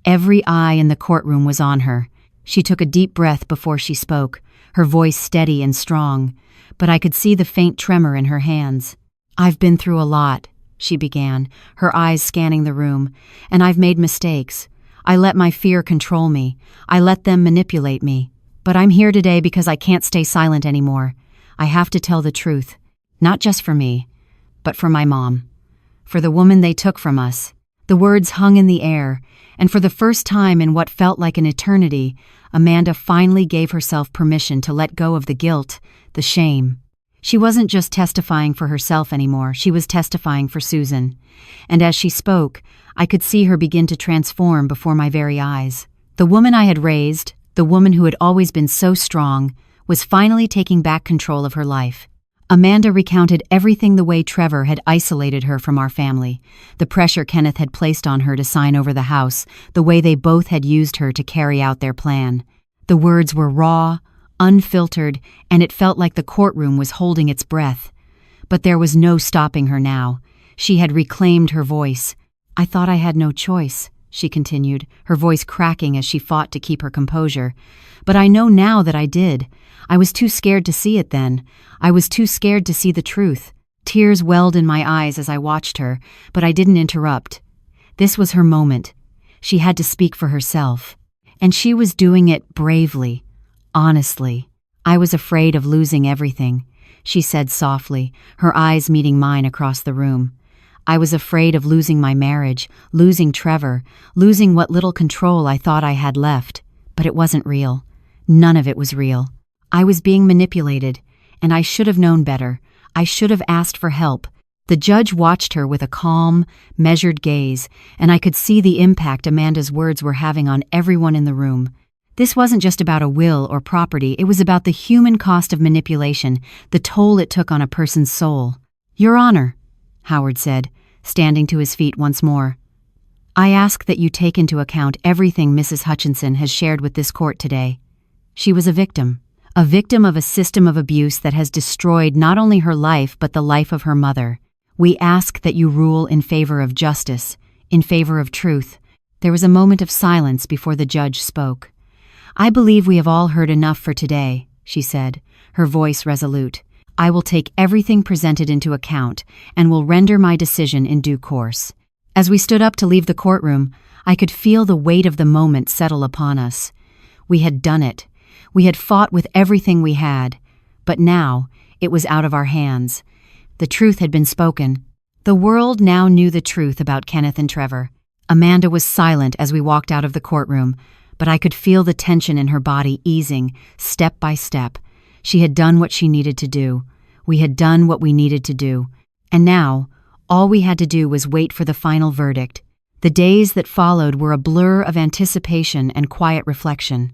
Every eye in the courtroom was on her. She took a deep breath before she spoke, her voice steady and strong, but I could see the faint tremor in her hands. I've been through a lot, she began, her eyes scanning the room, and I've made mistakes. I let my fear control me. I let them manipulate me. But I'm here today because I can't stay silent anymore. I have to tell the truth, not just for me, but for my mom. For the woman they took from us. The words hung in the air, and for the first time in what felt like an eternity, Amanda finally gave herself permission to let go of the guilt, the shame. She wasn't just testifying for herself anymore, she was testifying for Susan. And as she spoke, I could see her begin to transform before my very eyes. The woman I had raised, the woman who had always been so strong, was finally taking back control of her life. Amanda recounted everything the way Trevor had isolated her from our family, the pressure Kenneth had placed on her to sign over the house, the way they both had used her to carry out their plan. The words were raw, unfiltered, and it felt like the courtroom was holding its breath. But there was no stopping her now. She had reclaimed her voice. I thought I had no choice, she continued, her voice cracking as she fought to keep her composure. But I know now that I did. I was too scared to see it then. I was too scared to see the truth. Tears welled in my eyes as I watched her, but I didn't interrupt. This was her moment. She had to speak for herself. And she was doing it bravely, honestly. I was afraid of losing everything, she said softly, her eyes meeting mine across the room. I was afraid of losing my marriage, losing Trevor, losing what little control I thought I had left. But it wasn't real. None of it was real. I was being manipulated, and I should have known better. I should have asked for help. The judge watched her with a calm, measured gaze, and I could see the impact Amanda's words were having on everyone in the room. This wasn't just about a will or property, it was about the human cost of manipulation, the toll it took on a person's soul. Your Honor, Howard said, standing to his feet once more. I ask that you take into account everything Mrs. Hutchinson has shared with this court today. She was a victim of a system of abuse that has destroyed not only her life but the life of her mother. We ask that you rule in favor of justice, in favor of truth. There was a moment of silence before the judge spoke. I believe we have all heard enough for today, she said, her voice resolute. I will take everything presented into account and will render my decision in due course. As we stood up to leave the courtroom, I could feel the weight of the moment settle upon us. We had done it. We had fought with everything we had. But now, it was out of our hands. The truth had been spoken. The world now knew the truth about Kenneth and Trevor. Amanda was silent as we walked out of the courtroom, but I could feel the tension in her body easing, step by step. She had done what she needed to do. We had done what we needed to do. And now, all we had to do was wait for the final verdict. The days that followed were a blur of anticipation and quiet reflection.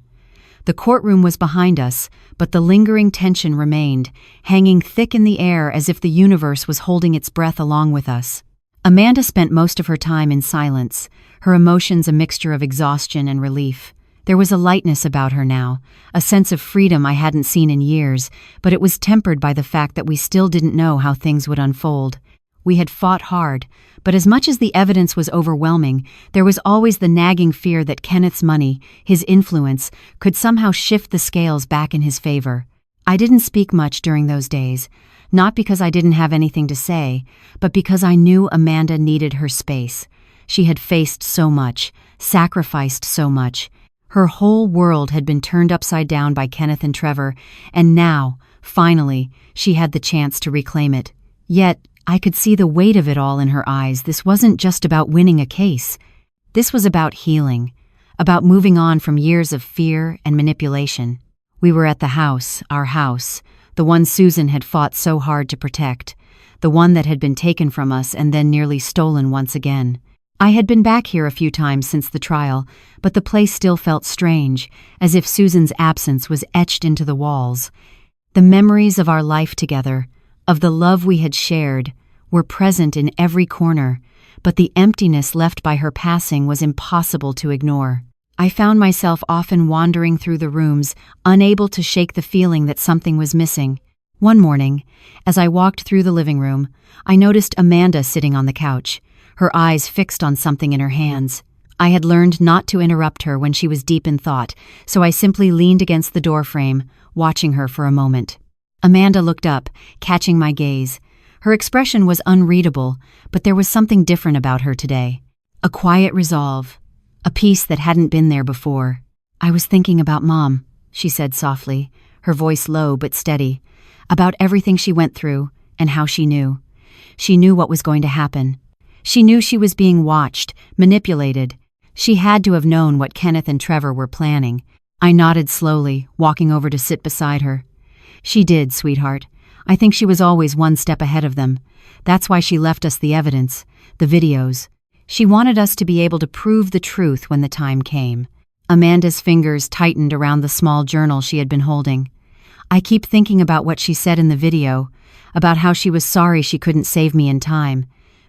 The courtroom was behind us, but the lingering tension remained, hanging thick in the air as if the universe was holding its breath along with us. Amanda spent most of her time in silence, her emotions a mixture of exhaustion and relief. There was a lightness about her now, a sense of freedom I hadn't seen in years, but it was tempered by the fact that we still didn't know how things would unfold. We had fought hard, but as much as the evidence was overwhelming, there was always the nagging fear that Kenneth's money, his influence, could somehow shift the scales back in his favor. I didn't speak much during those days, not because I didn't have anything to say, but because I knew Amanda needed her space. She had faced so much, sacrificed so much. Her whole world had been turned upside down by Kenneth and Trevor, and now, finally, she had the chance to reclaim it. Yet, I could see the weight of it all in her eyes. This wasn't just about winning a case. This was about healing, about moving on from years of fear and manipulation. We were at the house, our house, the one Susan had fought so hard to protect, the one that had been taken from us and then nearly stolen once again. I had been back here a few times since the trial, but the place still felt strange, as if Susan's absence was etched into the walls. The memories of our life together, of the love we had shared, were present in every corner, but the emptiness left by her passing was impossible to ignore. I found myself often wandering through the rooms, unable to shake the feeling that something was missing. One morning, as I walked through the living room, I noticed Amanda sitting on the couch, her eyes fixed on something in her hands. I had learned not to interrupt her when she was deep in thought, so I simply leaned against the doorframe, watching her for a moment. Amanda looked up, catching my gaze. Her expression was unreadable, but there was something different about her today. A quiet resolve, a peace that hadn't been there before. "I was thinking about Mom," she said softly, her voice low but steady, about everything she went through and how she knew. She knew what was going to happen. She knew she was being watched, manipulated. She had to have known what Kenneth and Trevor were planning. I nodded slowly, walking over to sit beside her. "She did, sweetheart. I think she was always one step ahead of them. That's why she left us the evidence, the videos. She wanted us to be able to prove the truth when the time came." Amanda's fingers tightened around the small journal she had been holding. "I keep thinking about what she said in the video, about how she was sorry she couldn't save me in time.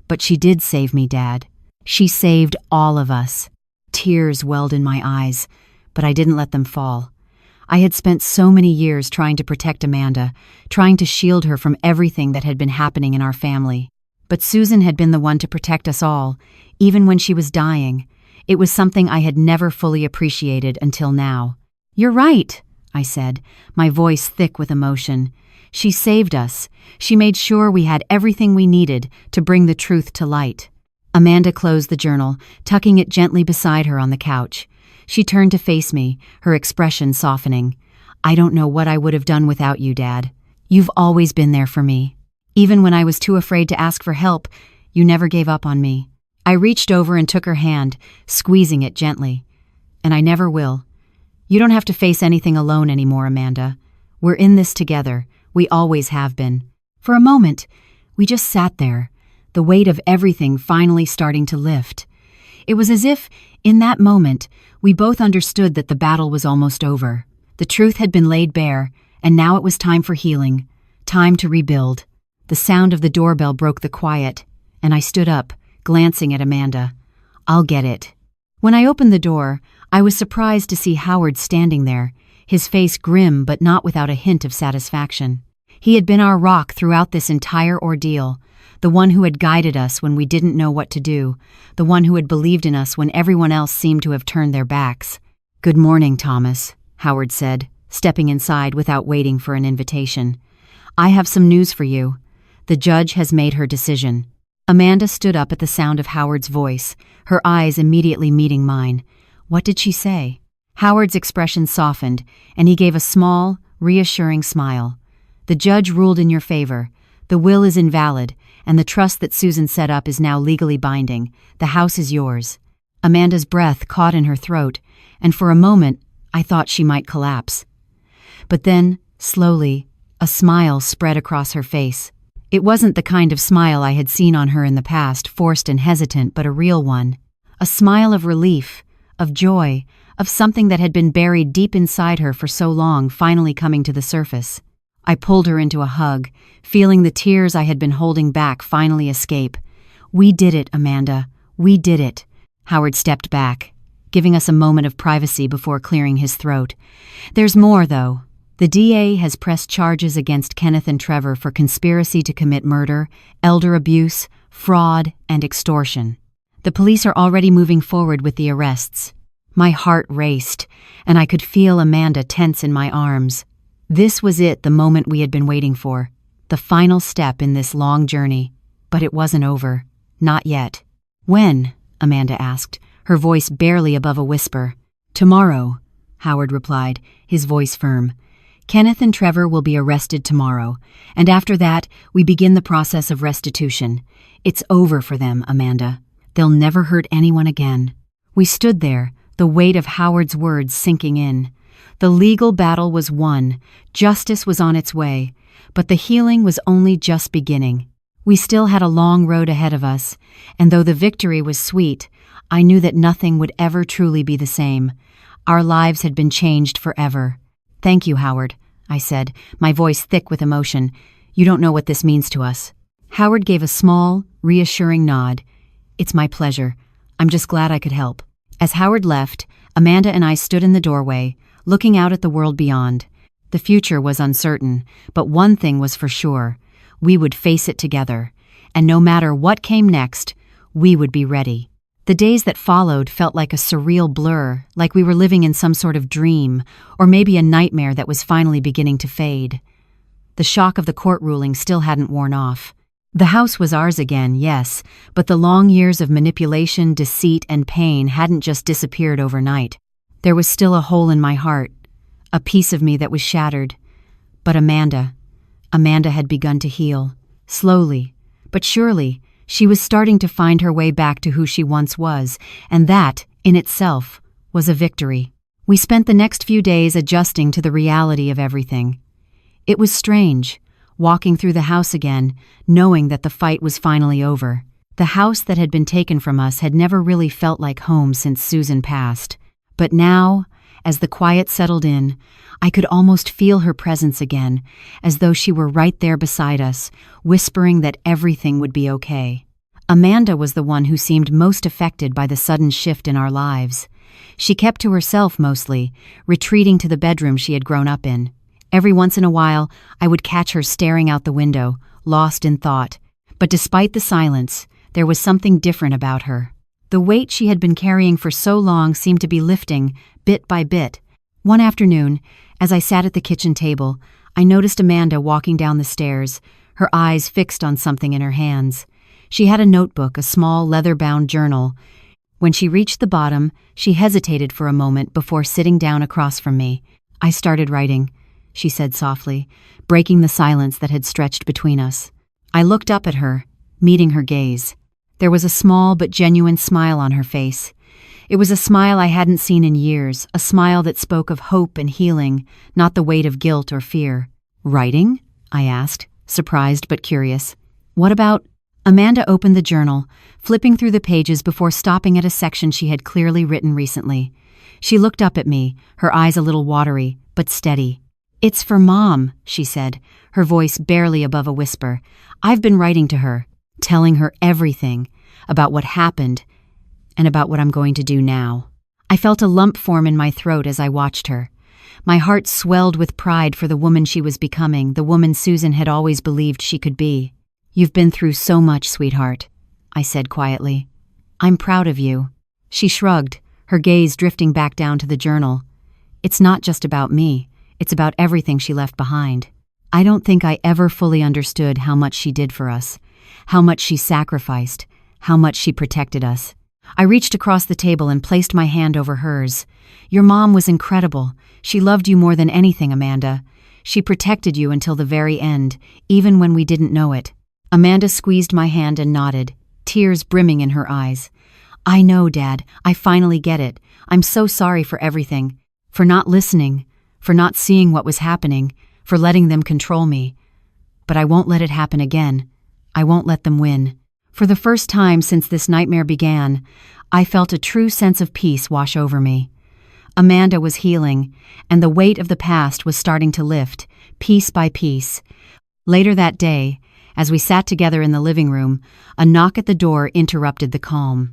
But she did save me, Dad. She saved all of us." Tears welled in my eyes, but I didn't let them fall. I had spent so many years trying to protect Amanda, trying to shield her from everything that had been happening in our family. But Susan had been the one to protect us all, even when she was dying. It was something I had never fully appreciated until now. "You're right," I said, my voice thick with emotion. "She saved us. She made sure we had everything we needed to bring the truth to light." Amanda closed the journal, tucking it gently beside her on the couch. She turned to face me, her expression softening. "I don't know what I would have done without you, Dad. You've always been there for me. Even when I was too afraid to ask for help, you never gave up on me." I reached over and took her hand, squeezing it gently. "And I never will. You don't have to face anything alone anymore, Amanda. We're in this together. We always have been." For a moment, we just sat there, the weight of everything finally starting to lift. It was as if, in that moment, we both understood that the battle was almost over. The truth had been laid bare, and now it was time for healing, time to rebuild. The sound of the doorbell broke the quiet, and I stood up, glancing at Amanda. "I'll get it." When I opened the door, I was surprised to see Howard standing there, his face grim but not without a hint of satisfaction. He had been our rock throughout this entire ordeal, the one who had guided us when we didn't know what to do, the one who had believed in us when everyone else seemed to have turned their backs. "Good morning, Thomas," Howard said, stepping inside without waiting for an invitation. "I have some news for you. The judge has made her decision." Amanda stood up at the sound of Howard's voice, her eyes immediately meeting mine. What did she say? Howard's expression softened, and he gave a small, reassuring smile. "The judge ruled in your favor. The will is invalid, and the trust that Susan set up is now legally binding. The house is yours." Amanda's breath caught in her throat, and for a moment I thought she might collapse. But then, slowly, a smile spread across her face. It wasn't the kind of smile I had seen on her in the past, forced and hesitant, but a real one. A smile of relief, of joy, of something that had been buried deep inside her for so long finally coming to the surface. I pulled her into a hug, feeling the tears I had been holding back finally escape. "We did it, Amanda. We did it." Howard stepped back, giving us a moment of privacy before clearing his throat. "There's more, though. The DA has pressed charges against Kenneth and Trevor for conspiracy to commit murder, elder abuse, fraud, and extortion. The police are already moving forward with the arrests." My heart raced, and I could feel Amanda tense in my arms. This was it, the moment we had been waiting for, the final step in this long journey. But it wasn't over. Not yet. "When?" Amanda asked, her voice barely above a whisper. "Tomorrow," Howard replied, his voice firm. "Kenneth and Trevor will be arrested tomorrow, and after that, we begin the process of restitution. It's over for them, Amanda. They'll never hurt anyone again." We stood there, the weight of Howard's words sinking in. The legal battle was won, justice was on its way, but the healing was only just beginning. We still had a long road ahead of us, and though the victory was sweet, I knew that nothing would ever truly be the same. Our lives had been changed forever. "Thank you, Howard," I said, my voice thick with emotion. "You don't know what this means to us." Howard gave a small, reassuring nod. "It's my pleasure. I'm just glad I could help." As Howard left, Amanda and I stood in the doorway, looking out at the world beyond. The future was uncertain, but one thing was for sure. We would face it together, and no matter what came next, we would be ready. The days that followed felt like a surreal blur, like we were living in some sort of dream, or maybe a nightmare that was finally beginning to fade. The shock of the court ruling still hadn't worn off. The house was ours again, yes, but the long years of manipulation, deceit, and pain hadn't just disappeared overnight. There was still a hole in my heart, a piece of me that was shattered. But Amanda had begun to heal. Slowly, but surely, she was starting to find her way back to who she once was, and that, in itself, was a victory. We spent the next few days adjusting to the reality of everything. It was strange, walking through the house again, knowing that the fight was finally over. The house that had been taken from us had never really felt like home since Susan passed. But now, as the quiet settled in, I could almost feel her presence again, as though she were right there beside us, whispering that everything would be okay. Amanda was the one who seemed most affected by the sudden shift in our lives. She kept to herself mostly, retreating to the bedroom she had grown up in. Every once in a while, I would catch her staring out the window, lost in thought. But despite the silence, there was something different about her. The weight she had been carrying for so long seemed to be lifting, bit by bit. One afternoon, as I sat at the kitchen table, I noticed Amanda walking down the stairs, her eyes fixed on something in her hands. She had a notebook, a small leather-bound journal. When she reached the bottom, she hesitated for a moment before sitting down across from me. "I started writing," she said softly, breaking the silence that had stretched between us. I looked up at her, meeting her gaze. There was a small but genuine smile on her face. It was a smile I hadn't seen in years, a smile that spoke of hope and healing, not the weight of guilt or fear. "Writing?" I asked, surprised but curious. "What about—" Amanda opened the journal, flipping through the pages before stopping at a section she had clearly written recently. She looked up at me, her eyes a little watery, but steady. "It's for Mom," she said, her voice barely above a whisper. "I've been writing to her, telling her everything, about what happened, and about what I'm going to do now." I felt a lump form in my throat as I watched her. My heart swelled with pride for the woman she was becoming, the woman Susan had always believed she could be. "You've been through so much, sweetheart," I said quietly. "I'm proud of you." She shrugged, her gaze drifting back down to the journal. "It's not just about me, it's about everything she left behind. I don't think I ever fully understood how much she did for us, how much she sacrificed, how much she protected us." I reached across the table and placed my hand over hers. "Your mom was incredible. She loved you more than anything, Amanda. She protected you until the very end, even when we didn't know it." Amanda squeezed my hand and nodded, tears brimming in her eyes. "I know, Dad. I finally get it. I'm so sorry for everything. For not listening, for not seeing what was happening, for letting them control me. But I won't let it happen again. I won't let them win." For the first time since this nightmare began, I felt a true sense of peace wash over me. Amanda was healing, and the weight of the past was starting to lift, piece by piece. Later that day, as we sat together in the living room, a knock at the door interrupted the calm.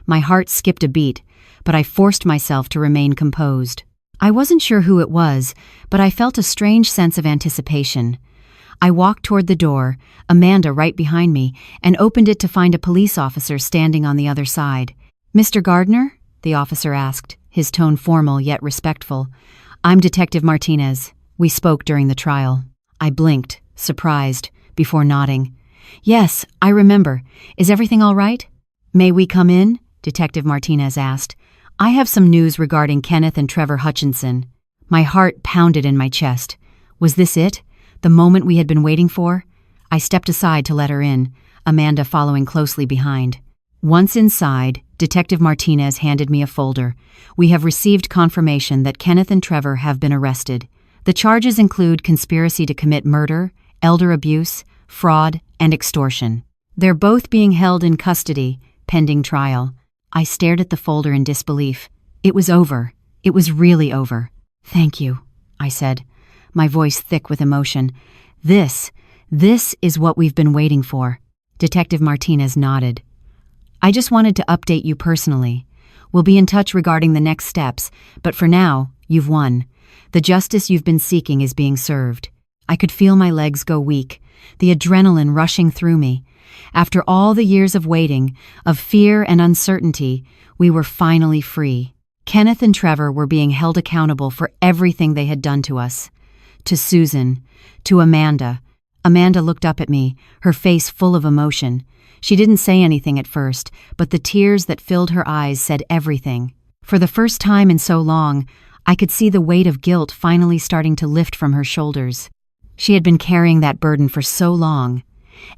My heart skipped a beat, but I forced myself to remain composed. I wasn't sure who it was, but I felt a strange sense of anticipation. I walked toward the door, Amanda right behind me, and opened it to find a police officer standing on the other side. "Mr. Gardner?" the officer asked, his tone formal yet respectful. "I'm Detective Martinez. We spoke during the trial." I blinked, surprised, before nodding. "Yes, I remember. Is everything all right?" "May we come in?" Detective Martinez asked. "I have some news regarding Kenneth and Trevor Hutchinson." My heart pounded in my chest. Was this it? The moment we had been waiting for? I stepped aside to let her in, Amanda following closely behind. Once inside, Detective Martinez handed me a folder. "We have received confirmation that Kenneth and Trevor have been arrested. The charges include conspiracy to commit murder, elder abuse, fraud, and extortion. They're both being held in custody, pending trial." I stared at the folder in disbelief. It was over. It was really over. "Thank you," I said, my voice thick with emotion. This is what we've been waiting for." Detective Martinez nodded. "I just wanted to update you personally. We'll be in touch regarding the next steps, but for now, you've won. The justice you've been seeking is being served." I could feel my legs go weak, the adrenaline rushing through me. After all the years of waiting, of fear and uncertainty, we were finally free. Kenneth and Trevor were being held accountable for everything they had done to us. To Susan, to Amanda. Amanda looked up at me, her face full of emotion. She didn't say anything at first, but the tears that filled her eyes said everything. For the first time in so long, I could see the weight of guilt finally starting to lift from her shoulders. She had been carrying that burden for so long,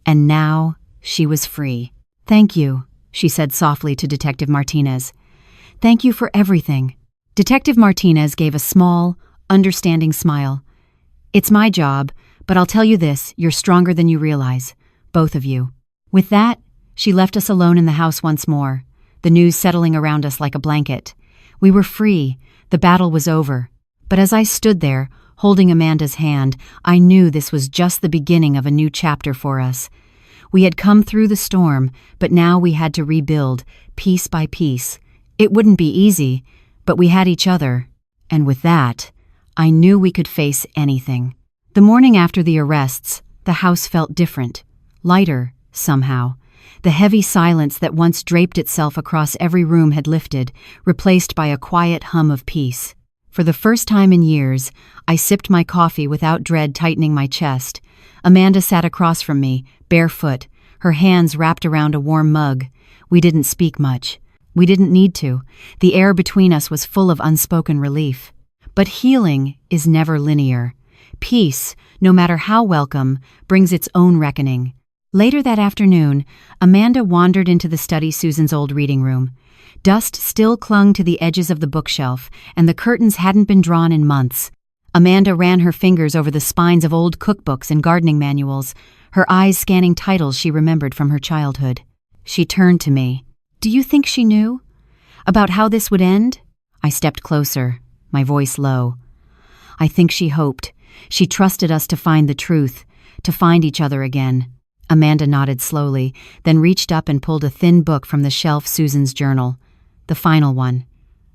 and now she was free. "Thank you," she said softly to Detective Martinez. "Thank you for everything." Detective Martinez gave a small, understanding smile. "It's my job, but I'll tell you this, you're stronger than you realize, both of you." With that, she left us alone in the house once more, the news settling around us like a blanket. We were free, the battle was over. But as I stood there, holding Amanda's hand, I knew this was just the beginning of a new chapter for us. We had come through the storm, but now we had to rebuild, piece by piece. It wouldn't be easy, but we had each other. And with that, I knew we could face anything. The morning after the arrests, the house felt different, lighter, somehow. The heavy silence that once draped itself across every room had lifted, replaced by a quiet hum of peace. For the first time in years, I sipped my coffee without dread tightening my chest. Amanda sat across from me, barefoot, her hands wrapped around a warm mug. We didn't speak much. We didn't need to. The air between us was full of unspoken relief. But healing is never linear. Peace, no matter how welcome, brings its own reckoning. Later that afternoon, Amanda wandered into the study Susan's old reading room. Dust still clung to the edges of the bookshelf, and the curtains hadn't been drawn in months. Amanda ran her fingers over the spines of old cookbooks and gardening manuals, her eyes scanning titles she remembered from her childhood. She turned to me. "Do you think she knew? About how this would end?" I stepped closer, my voice low. "I think she hoped. She trusted us to find the truth, to find each other again." Amanda nodded slowly, then reached up and pulled a thin book from the shelf Susan's journal. The final one.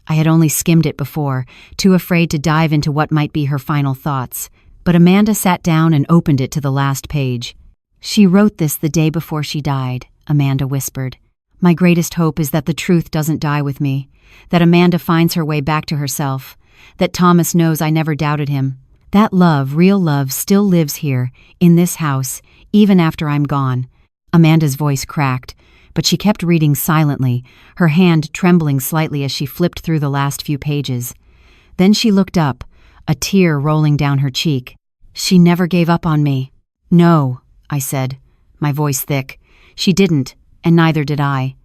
I had only skimmed it before, too afraid to dive into what might be her final thoughts. But Amanda sat down and opened it to the last page. "She wrote this the day before she died," Amanda whispered. "My greatest hope is that the truth doesn't die with me, that Amanda finds her way back to herself, that Thomas knows I never doubted him. That love, real love, still lives here, in this house, even after I'm gone." Amanda's voice cracked, but she kept reading silently, her hand trembling slightly as she flipped through the last few pages. Then she looked up, a tear rolling down her cheek. "She never gave up on me." "No," I said, my voice thick. "She didn't, and neither did I."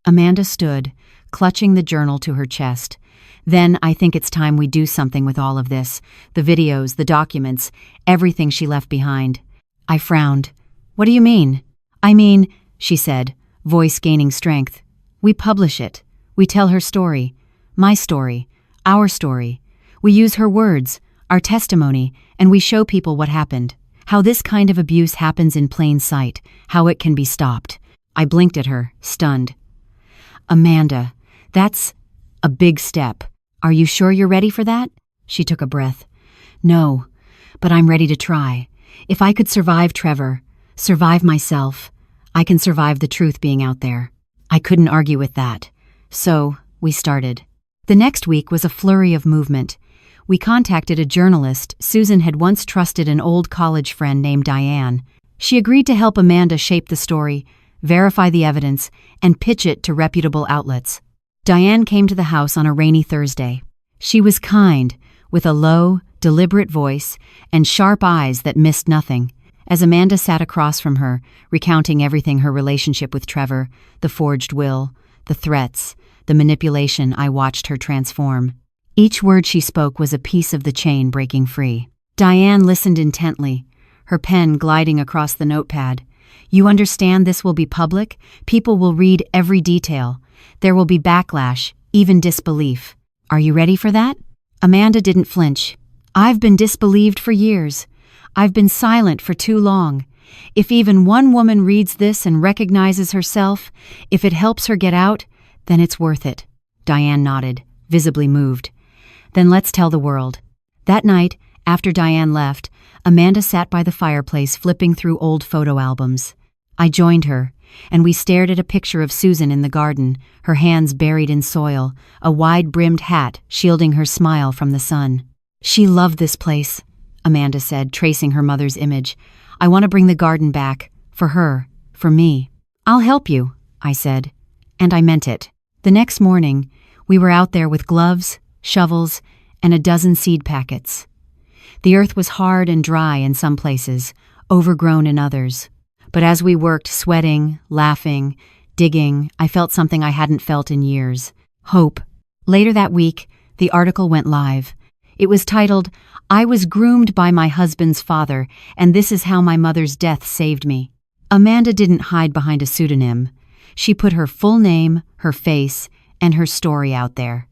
Amanda stood, clutching the journal to her chest. "Then I think it's time we do something with all of this, the videos, the documents, everything she left behind." I frowned. "What do you mean?" "I mean," she said, voice gaining strength, "we publish it. We tell her story. My story. Our story. We use her words, our testimony, and we show people what happened. How this kind of abuse happens in plain sight, how it can be stopped." I blinked at her, stunned. "Amanda, that's a big step. Are you sure you're ready for that?" She took a breath. "No, but I'm ready to try. If I could survive Trevor, survive myself, I can survive the truth being out there." I couldn't argue with that. So, we started. The next week was a flurry of movement. We contacted a journalist Susan had once trusted, an old college friend named Diane. She agreed to help Amanda shape the story, verify the evidence, and pitch it to reputable outlets. Diane came to the house on a rainy Thursday. She was kind, with a low, deliberate voice and sharp eyes that missed nothing. As Amanda sat across from her, recounting everything, her relationship with Trevor, the forged will, the threats, the manipulation, I watched her transform. Each word she spoke was a piece of the chain breaking free. Diane listened intently, her pen gliding across the notepad. "You understand this will be public? People will read every detail. There will be backlash, even disbelief. Are you ready for that?" Amanda didn't flinch. "I've been disbelieved for years. I've been silent for too long. If even one woman reads this and recognizes herself, if it helps her get out, then it's worth it." Diane nodded, visibly moved. "Then let's tell the world." That night, after Diane left, Amanda sat by the fireplace flipping through old photo albums. I joined her, and we stared at a picture of Susan in the garden, her hands buried in soil, a wide-brimmed hat shielding her smile from the sun. "She loved this place," Amanda said, tracing her mother's image. "I want to bring the garden back, for her, for me." "I'll help you," I said, and I meant it. The next morning, we were out there with gloves, shovels, and a dozen seed packets. The earth was hard and dry in some places, overgrown in others. But as we worked, sweating, laughing, digging, I felt something I hadn't felt in years. Hope. Later that week, the article went live. It was titled, "I was groomed by my husband's father, and this is how my mother's death saved me." Amanda didn't hide behind a pseudonym. She put her full name, her face, and her story out there.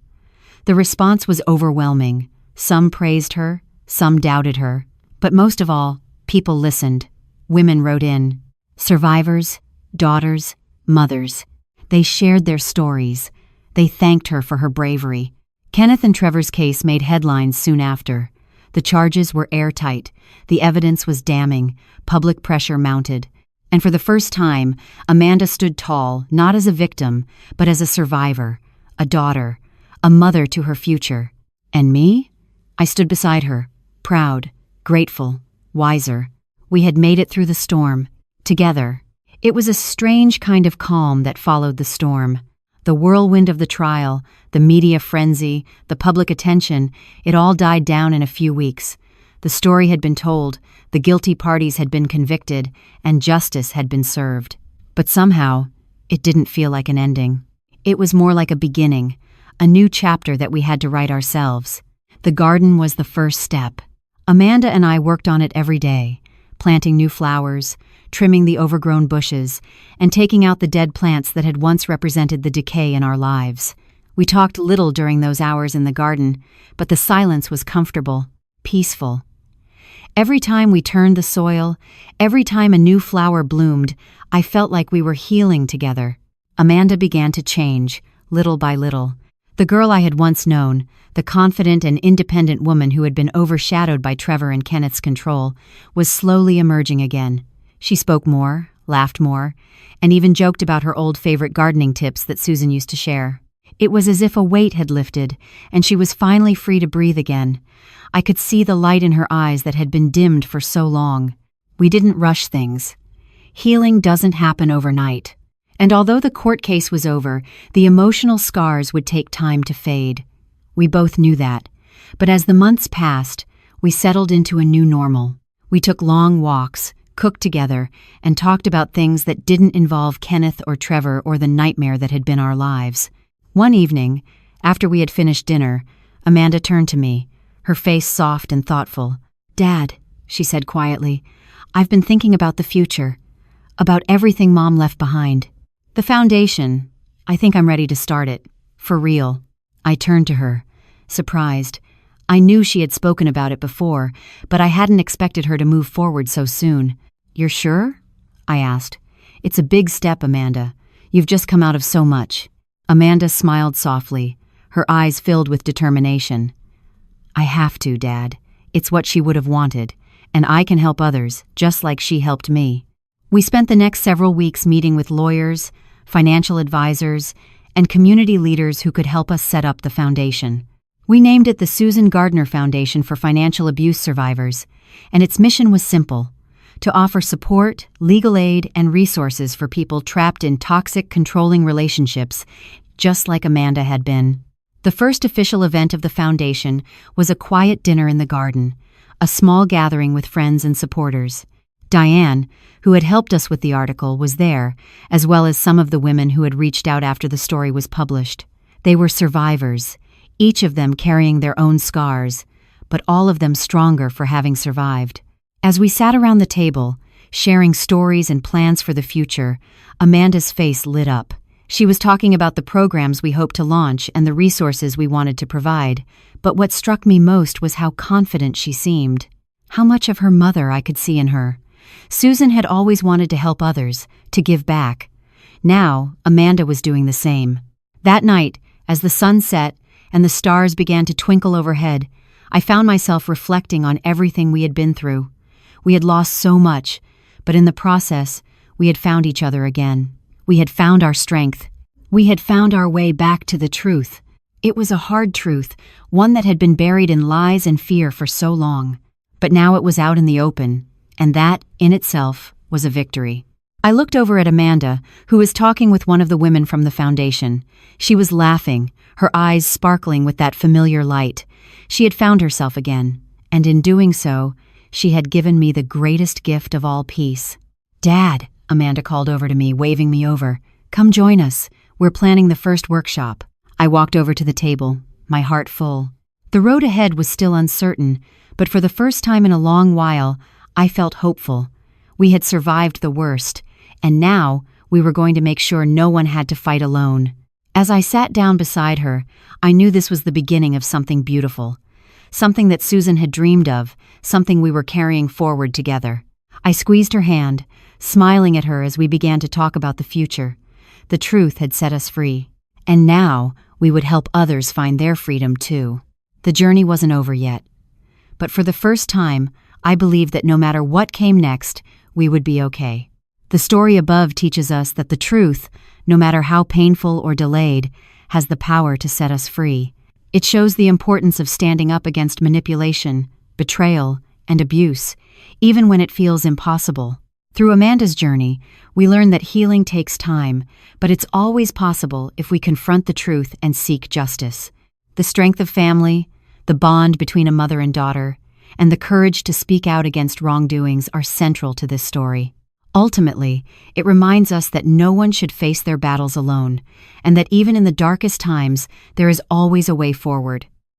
The response was overwhelming. Some praised her, some doubted her. But most of all, people listened. Women wrote in. Survivors, daughters, mothers. They shared their stories. They thanked her for her bravery. Kenneth and Trevor's case made headlines soon after. The charges were airtight. The evidence was damning. Public pressure mounted. And for the first time, Amanda stood tall, not as a victim, but as a survivor, a daughter, a mother to her future. And me? I stood beside her, proud, grateful, wiser. We had made it through the storm, together. It was a strange kind of calm that followed the storm. The whirlwind of the trial, the media frenzy, the public attention, it all died down in a few weeks. The story had been told, the guilty parties had been convicted, and justice had been served. But somehow, it didn't feel like an ending. It was more like a beginning, a new chapter that we had to write ourselves. The garden was the first step. Amanda and I worked on it every day, planting new flowers, trimming the overgrown bushes, and taking out the dead plants that had once represented the decay in our lives. We talked little during those hours in the garden, but the silence was comfortable, peaceful. Every time we turned the soil, every time a new flower bloomed, I felt like we were healing together. Amanda began to change, little by little. The girl I had once known, the confident and independent woman who had been overshadowed by Trevor and Kenneth's control, was slowly emerging again. She spoke more, laughed more, and even joked about her old favorite gardening tips that Susan used to share. It was as if a weight had lifted, and she was finally free to breathe again. I could see the light in her eyes that had been dimmed for so long. We didn't rush things. Healing doesn't happen overnight. And although the court case was over, the emotional scars would take time to fade. We both knew that. But as the months passed, we settled into a new normal. We took long walks, cooked together, and talked about things that didn't involve Kenneth or Trevor or the nightmare that had been our lives. One evening, after we had finished dinner, Amanda turned to me, her face soft and thoughtful. "Dad," she said quietly, "I've been thinking about the future, about everything Mom left behind. The foundation, I think I'm ready to start it. For real." I turned to her, surprised. I knew she had spoken about it before, but I hadn't expected her to move forward so soon. "You're sure?" I asked. "It's a big step, Amanda. You've just come out of so much." Amanda smiled softly, her eyes filled with determination. "I have to, Dad. It's what she would have wanted, and I can help others, just like she helped me." We spent the next several weeks meeting with lawyers, financial advisors, and community leaders who could help us set up the foundation. We named it the Susan Gardner Foundation for Financial Abuse Survivors, and its mission was simple: to offer support, legal aid, and resources for people trapped in toxic, controlling relationships, just like Amanda had been. The first official event of the foundation was a quiet dinner in the garden, a small gathering with friends and supporters. Diane, who had helped us with the article, was there, as well as some of the women who had reached out after the story was published. They were survivors, each of them carrying their own scars, but all of them stronger for having survived. As we sat around the table, sharing stories and plans for the future, Amanda's face lit up. She was talking about the programs we hoped to launch and the resources we wanted to provide, but what struck me most was how confident she seemed. How much of her mother I could see in her. Susan had always wanted to help others, to give back. Now, Amanda was doing the same. That night, as the sun set and the stars began to twinkle overhead, I found myself reflecting on everything we had been through. We had lost so much, but in the process, we had found each other again. We had found our strength. We had found our way back to the truth. It was a hard truth, one that had been buried in lies and fear for so long. But now it was out in the open, and that, in itself, was a victory. I looked over at Amanda, who was talking with one of the women from the foundation. She was laughing, her eyes sparkling with that familiar light. She had found herself again, and in doing so, she had given me the greatest gift of all, peace. "Dad," Amanda called over to me, waving me over. "Come join us. We're planning the first workshop." I walked over to the table, my heart full. The road ahead was still uncertain, but for the first time in a long while, I felt hopeful. We had survived the worst, and now we were going to make sure no one had to fight alone. As I sat down beside her, I knew this was the beginning of something beautiful. Something that Susan had dreamed of, something we were carrying forward together. I squeezed her hand, smiling at her as we began to talk about the future. The truth had set us free, and now we would help others find their freedom too. The journey wasn't over yet, but for the first time, I believed that no matter what came next, we would be okay. The story above teaches us that the truth, no matter how painful or delayed, has the power to set us free. It shows the importance of standing up against manipulation, betrayal, and abuse, even when it feels impossible. Through Amanda's journey, we learn that healing takes time, but it's always possible if we confront the truth and seek justice. The strength of family, the bond between a mother and daughter, and the courage to speak out against wrongdoings are central to this story. Ultimately, it reminds us that no one should face their battles alone, and that even in the darkest times, there is always a way forward.